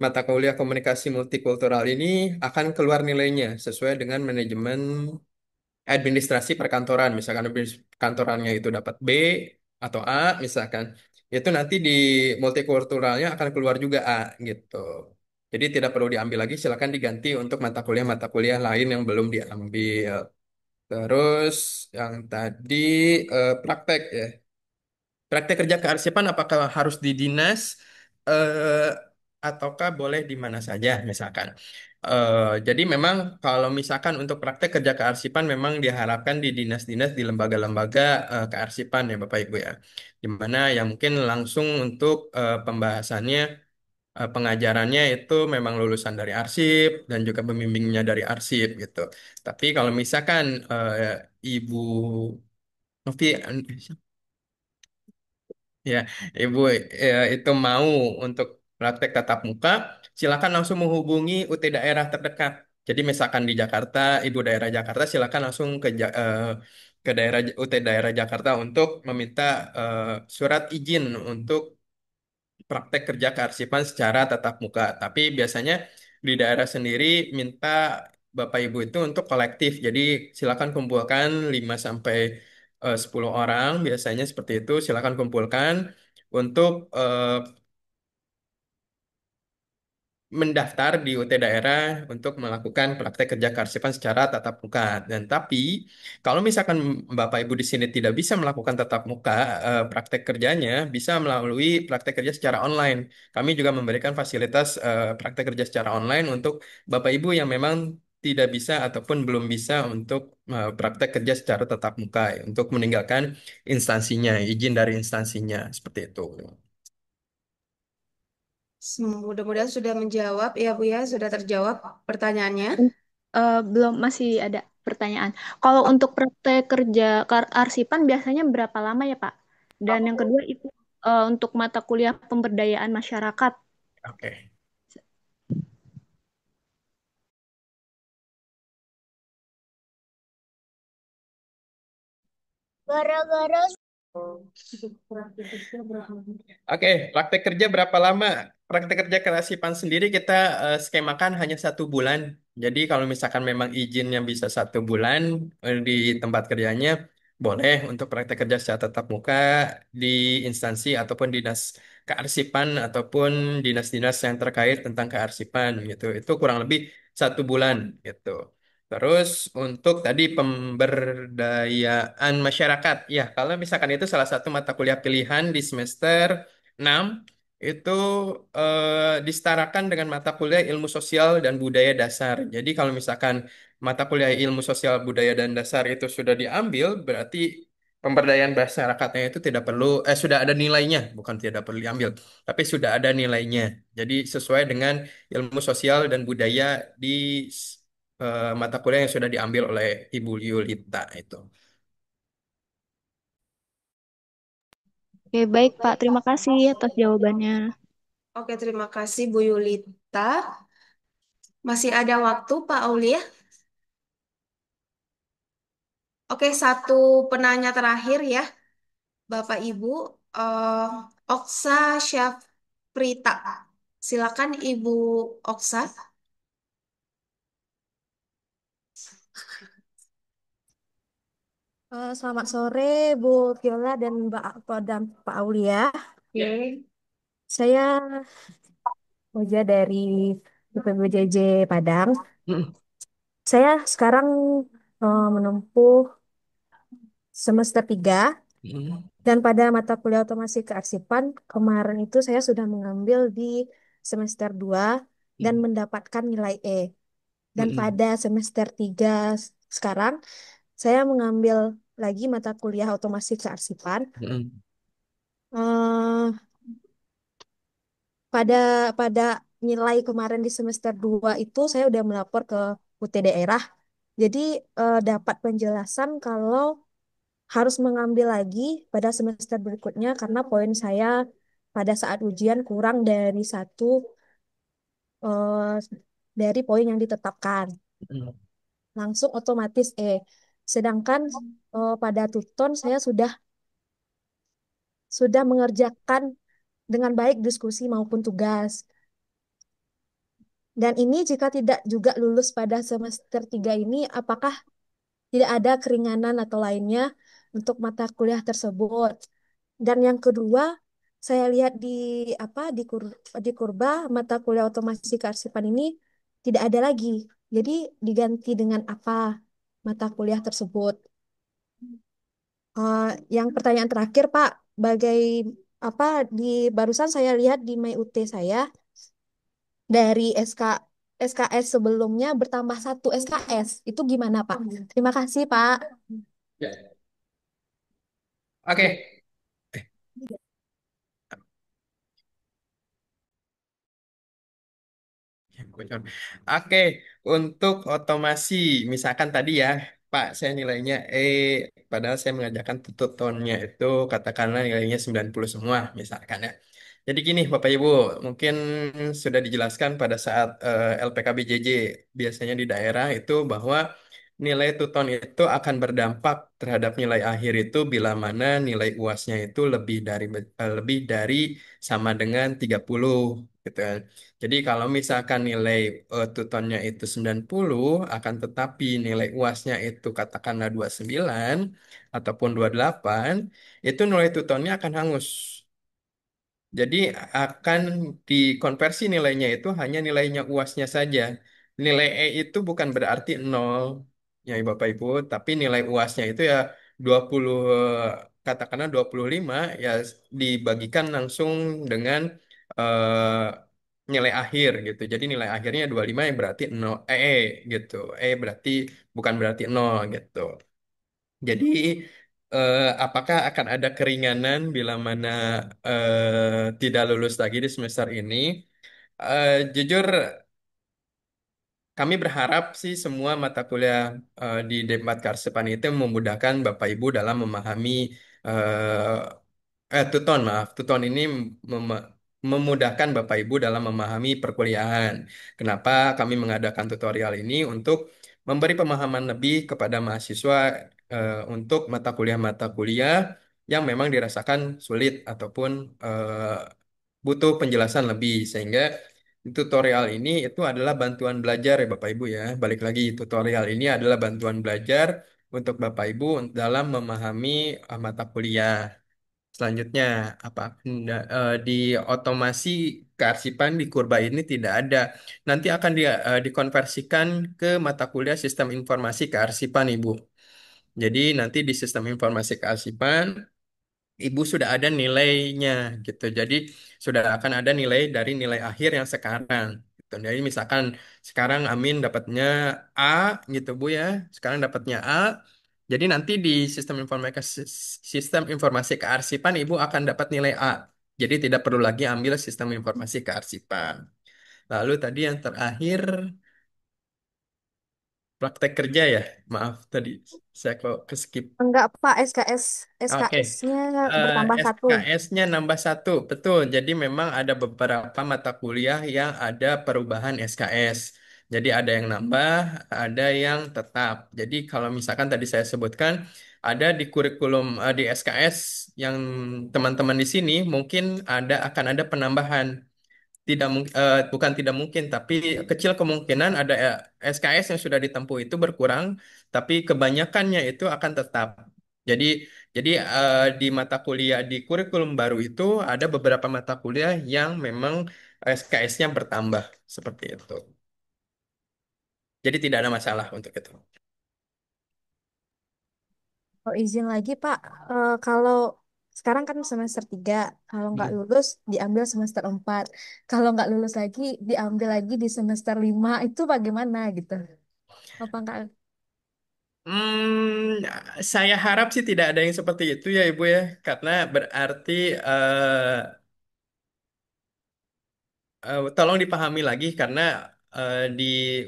mata kuliah komunikasi multikultural ini akan keluar nilainya sesuai dengan manajemen administrasi perkantoran. Misalkan perkantorannya itu dapat B atau A, misalkan. Itu nanti di multikulturalnya akan keluar juga A gitu. Jadi tidak perlu diambil lagi, silakan diganti untuk mata kuliah lain yang belum diambil. Terus yang tadi praktek ya. Praktek kerja kearsipan apakah harus di dinas eh, ataukah boleh di mana saja misalkan. Jadi memang kalau misalkan untuk praktek kerja kearsipan memang diharapkan di dinas-dinas di lembaga-lembaga kearsipan ya Bapak Ibu ya. Di mana yang mungkin langsung untuk pembahasannya pengajarannya itu memang lulusan dari arsip dan juga pembimbingnya dari arsip gitu. Tapi kalau misalkan Ibu Novi, ya, Ibu itu mau untuk praktek tatap muka, silakan langsung menghubungi UT daerah terdekat. Jadi misalkan di Jakarta, Ibu daerah Jakarta, silakan langsung ke daerah UT daerah Jakarta untuk meminta surat izin untuk praktek kerja kearsipan secara tatap muka. Tapi biasanya di daerah sendiri minta Bapak Ibu itu untuk kolektif. Jadi silakan kumpulkan 5 sampai 10 orang, biasanya seperti itu. Silakan kumpulkan untuk mendaftar di UT daerah untuk melakukan praktek kerja kearsipan secara tatap muka. Dan tapi kalau misalkan Bapak Ibu di sini tidak bisa melakukan tatap muka, praktek kerjanya bisa melalui praktek kerja secara online. Kami juga memberikan fasilitas praktek kerja secara online untuk Bapak Ibu yang memang tidak bisa ataupun belum bisa untuk praktek kerja secara tatap muka ya, untuk meninggalkan instansinya, izin dari instansinya seperti itu. Mudah-mudahan sudah menjawab ya Bu ya, sudah terjawab pertanyaannya. Belum, masih ada pertanyaan. Kalau untuk praktek kerja kearsipan biasanya berapa lama ya, Pak? Dan yang kedua itu untuk mata kuliah pemberdayaan masyarakat. Oke. Gara-gara Oke, praktek kerja berapa lama? Praktek kerja kearsipan sendiri kita skemakan hanya 1 bulan. Jadi kalau misalkan memang izinnya bisa 1 bulan di tempat kerjanya, boleh untuk praktek kerja secara tatap muka di instansi ataupun dinas kearsipan ataupun dinas-dinas yang terkait tentang kearsipan gitu. Itu kurang lebih 1 bulan gitu. Terus untuk tadi pemberdayaan masyarakat, ya kalau misalkan itu salah satu mata kuliah pilihan di semester 6 itu disetarakan dengan mata kuliah ilmu sosial dan budaya dasar. Jadi kalau misalkan mata kuliah ilmu sosial budaya dan dasar itu sudah diambil, berarti pemberdayaan masyarakatnya itu tidak perlu, sudah ada nilainya, bukan tidak perlu diambil, tapi sudah ada nilainya. Jadi sesuai dengan ilmu sosial dan budaya di mata kuliah yang sudah diambil oleh Ibu Yulita itu. Oke, baik Pak. Terima kasih atas jawabannya. Oke, terima kasih Bu Yulita. Masih ada waktu Pak Aulia? Oke, satu penanya terakhir ya, Bapak Ibu. eh Oksa Syafrita. Silakan Ibu Oksa. Selamat sore Bu Viola dan Pak Aulia. Oke. Saya Moja dari UPBJJ Padang. Saya sekarang menempuh semester 3 dan pada mata kuliah otomasi kearsipan kemarin itu saya sudah mengambil di semester 2 dan mendapatkan nilai E. Dan pada semester 3 sekarang saya mengambil lagi mata kuliah otomasi kearsipan. Eh, pada pada nilai kemarin di semester 2 itu saya udah melapor ke UT daerah. Jadi dapat penjelasan kalau harus mengambil lagi pada semester berikutnya karena poin saya pada saat ujian kurang dari satu eh, dari poin yang ditetapkan. Langsung otomatis E. Sedangkan pada tuton saya sudah mengerjakan dengan baik diskusi maupun tugas. Dan ini jika tidak juga lulus pada semester 3 ini, apakah tidak ada keringanan atau lainnya untuk mata kuliah tersebut? Dan yang kedua, saya lihat di kurba mata kuliah otomasi kearsipan ini tidak ada lagi. Jadi diganti dengan apa mata kuliah tersebut? Eh, yang pertanyaan terakhir, Pak, bagai apa di barusan saya lihat di MyUT saya dari SKS sebelumnya bertambah 1 SKS. Itu gimana, Pak? Terima kasih, Pak. Ya. Oke. Bocor. Oke, untuk otomasi, misalkan tadi ya, Pak, saya nilainya padahal saya mengajarkan tutonnya itu katakanlah nilainya 90 semua, misalkan ya. Jadi gini, Bapak Ibu, mungkin sudah dijelaskan pada saat LPKBJJ biasanya di daerah itu bahwa nilai tuton itu akan berdampak terhadap nilai akhir itu bila mana nilai UASnya itu lebih dari sama dengan 30 gitu kan. Jadi kalau misalkan nilai tutonnya itu 90 akan tetapi nilai UASnya itu katakanlah 29 ataupun 28 itu nilai tutonnya akan hangus. Jadi akan dikonversi nilainya itu hanya nilainya UASnya saja. Nilai itu bukan berarti nol, ya Bapak Ibu, tapi nilai UASnya itu ya 20 katakanlah 25 ya dibagikan langsung dengan nilai akhir gitu. Jadi nilai akhirnya 25 yang berarti 0 gitu. Berarti bukan berarti nol gitu. Jadi, apakah akan ada keringanan bila mana tidak lulus lagi di semester ini? Jujur, kami berharap sih semua mata kuliah di Demat Karsepan itu memudahkan Bapak Ibu dalam memahami tuton, maaf, tuton ini mem- memudahkan Bapak Ibu dalam memahami perkuliahan. Kenapa kami mengadakan tutorial ini untuk memberi pemahaman lebih kepada mahasiswa untuk mata kuliah yang memang dirasakan sulit ataupun butuh penjelasan lebih sehingga tutorial ini itu adalah bantuan belajar ya Bapak Ibu ya. Balik lagi tutorial ini adalah bantuan belajar untuk Bapak Ibu dalam memahami mata kuliah. Selanjutnya, apa di otomasi kearsipan di kurba ini tidak ada. Nanti akan dikonversikan ke mata kuliah sistem informasi kearsipan, Ibu. Jadi nanti di sistem informasi kearsipan Ibu sudah ada nilainya gitu. Jadi sudah akan ada nilai dari nilai akhir yang sekarang. Gitu. Jadi misalkan sekarang Amin dapatnya A gitu Bu ya. Sekarang dapatnya A. Jadi nanti di sistem informasi kearsipan Ibu akan dapat nilai A. Jadi tidak perlu lagi ambil sistem informasi kearsipan. Lalu tadi yang terakhir praktek kerja ya. Maaf tadi saya kok ke skip. Enggak, Pak, SKS. Oke, SKS-nya bertambah satu. SKS-nya nambah satu, betul. Jadi memang ada beberapa mata kuliah yang ada perubahan SKS. Jadi ada yang nambah, ada yang tetap. Jadi kalau misalkan tadi saya sebutkan, ada di kurikulum di SKS yang teman-teman di sini mungkin akan ada penambahan tidak bukan tidak mungkin, tapi kecil kemungkinan ada SKS yang sudah ditempuh itu berkurang, tapi kebanyakannya itu akan tetap. Jadi di mata kuliah di kurikulum baru itu ada beberapa mata kuliah yang memang SKS-nya bertambah seperti itu. Jadi tidak ada masalah untuk itu. Oh, izin lagi, Pak. Kalau sekarang kan semester 3, kalau nggak Hmm. lulus diambil semester 4. Kalau nggak lulus lagi diambil lagi di semester 5. Itu bagaimana gitu? Apa nggak? Saya harap sih tidak ada yang seperti itu ya Ibu ya, karena berarti tolong dipahami lagi karena di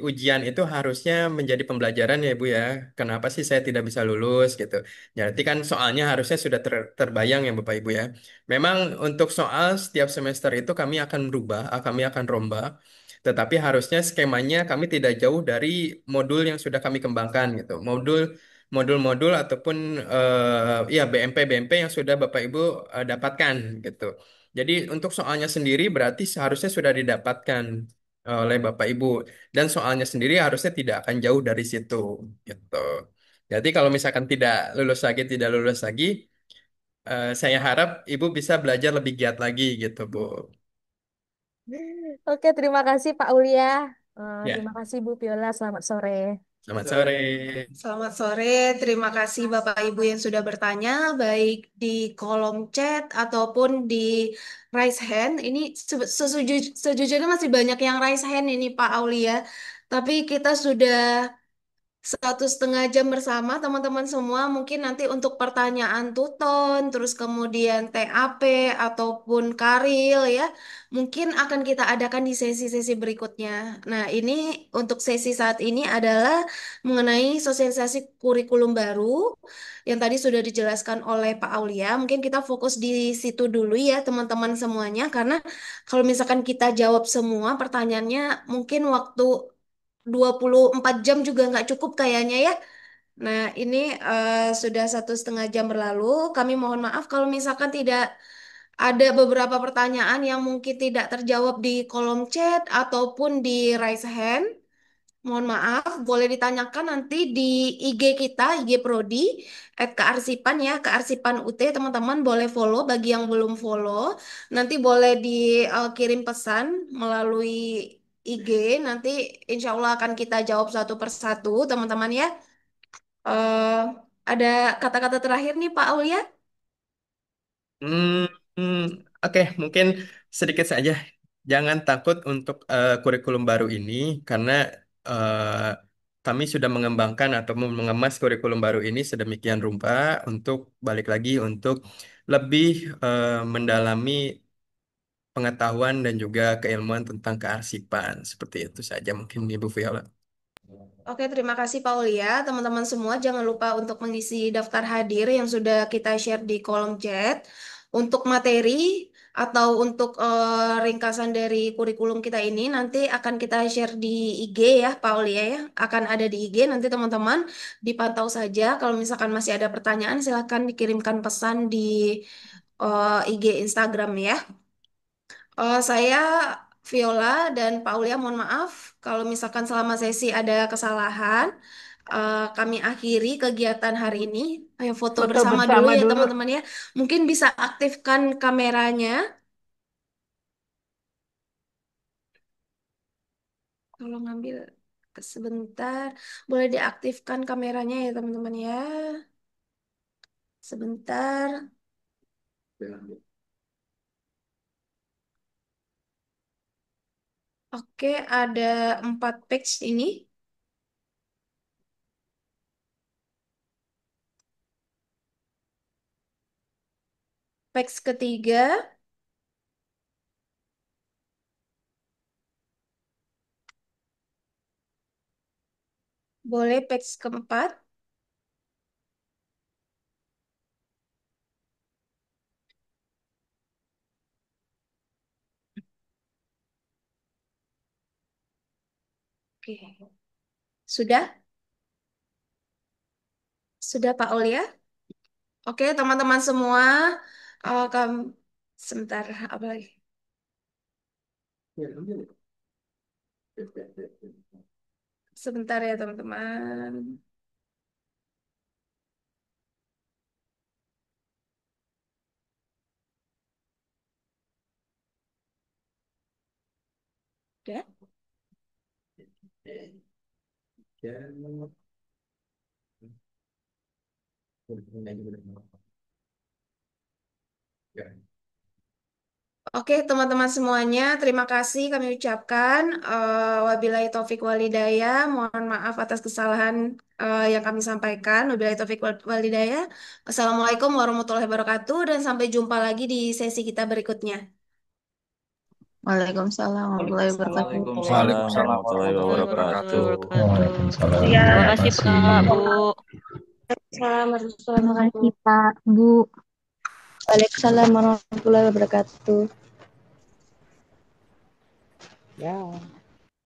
ujian itu harusnya menjadi pembelajaran ya Bu ya. Kenapa sih saya tidak bisa lulus gitu? Jadi kan soalnya harusnya sudah terbayang ya Bapak Ibu ya. Memang untuk soal setiap semester itu kami akan berubah, kami akan rombak. Tetapi harusnya skemanya kami tidak jauh dari modul yang sudah kami kembangkan gitu. Modul-modul ataupun ya BMP yang sudah Bapak Ibu dapatkan gitu. Jadi untuk soalnya sendiri berarti seharusnya sudah didapatkan oleh Bapak Ibu dan soalnya sendiri harusnya tidak akan jauh dari situ gitu. Jadi kalau misalkan tidak lulus lagi, saya harap Ibu bisa belajar lebih giat lagi gitu, Bu. Oke, terima kasih Pak Ulia. Terima Ya, kasih Bu Viola. Selamat sore. selamat sore. Selamat sore, terima kasih Bapak Ibu yang sudah bertanya, baik di kolom chat ataupun di raise hand. Ini sejujurnya masih banyak yang raise hand ini Pak Aulia, tapi kita sudah 1,5 jam bersama teman-teman semua. Mungkin nanti untuk pertanyaan tuton, terus kemudian TAP ataupun karil ya, mungkin akan kita adakan di sesi-sesi berikutnya. Nah, ini untuk sesi saat ini adalah mengenai sosialisasi kurikulum baru yang tadi sudah dijelaskan oleh Pak Aulia. Mungkin kita fokus di situ dulu ya teman-teman semuanya, karena kalau misalkan kita jawab semua pertanyaannya, mungkin waktu 24 jam juga nggak cukup kayaknya ya. Nah, ini sudah 1,5 jam berlalu. Kami mohon maaf kalau misalkan tidak ada beberapa pertanyaan yang mungkin tidak terjawab di kolom chat ataupun di raise hand. Mohon maaf, boleh ditanyakan nanti di IG kita, IG Prodi, @kearsipan ya, Kearsipan UT, teman-teman boleh follow bagi yang belum follow. Nanti boleh dikirim pesan melalui IG, nanti insya Allah akan kita jawab satu persatu, teman-teman ya. Eh, ada kata-kata terakhir nih Pak Aulia? Hmm, hmm, oke, mungkin sedikit saja. Jangan takut untuk kurikulum baru ini karena kami sudah mengembangkan atau mengemas kurikulum baru ini sedemikian rupa untuk balik lagi untuk lebih mendalami pengetahuan dan juga keilmuan tentang kearsipan. Seperti itu saja mungkin Ibu Viola. Oke, terima kasih Pak Aulia. Teman-teman semua jangan lupa untuk mengisi daftar hadir yang sudah kita share di kolom chat. Untuk materi atau untuk ringkasan dari kurikulum kita ini nanti akan kita share di IG ya Pak Aulia ya. Akan ada di IG, nanti teman-teman dipantau saja. Kalau misalkan masih ada pertanyaan silahkan dikirimkan pesan di IG Instagram ya. Saya Viola dan Pak Aulia mohon maaf kalau misalkan selama sesi ada kesalahan. Kami akhiri kegiatan hari ini. Ayo foto Foto bersama dulu bersama ya dulu. teman-teman ya. Mungkin bisa aktifkan kameranya. Kalau ngambil sebentar, boleh diaktifkan kameranya ya teman-teman ya. Sebentar. Oke, ada 4 page ini. Page ketiga, boleh page keempat. Oke, sudah? Sudah Pak Aulia? Oke, teman-teman semua, sebentar, apa lagi? Sebentar ya teman-teman. Udah? Oke, teman-teman semuanya, terima kasih kami ucapkan. Wabillahi taufik walhidayah. Mohon maaf atas kesalahan yang kami sampaikan. Wabillahi taufik walhidayah. Assalamualaikum warahmatullahi wabarakatuh dan sampai jumpa lagi di sesi kita berikutnya. Waalaikumsalam warahmatullahi wabarakatuh. Waalaikumsalam warahmatullahi wabarakatuh. Terima Ya. kasih Kak, Bu. Assalamualaikum Terima warahmatullahi kasih Pak, Bu. Waalaikumsalam warahmatullahi wabarakatuh. Ya.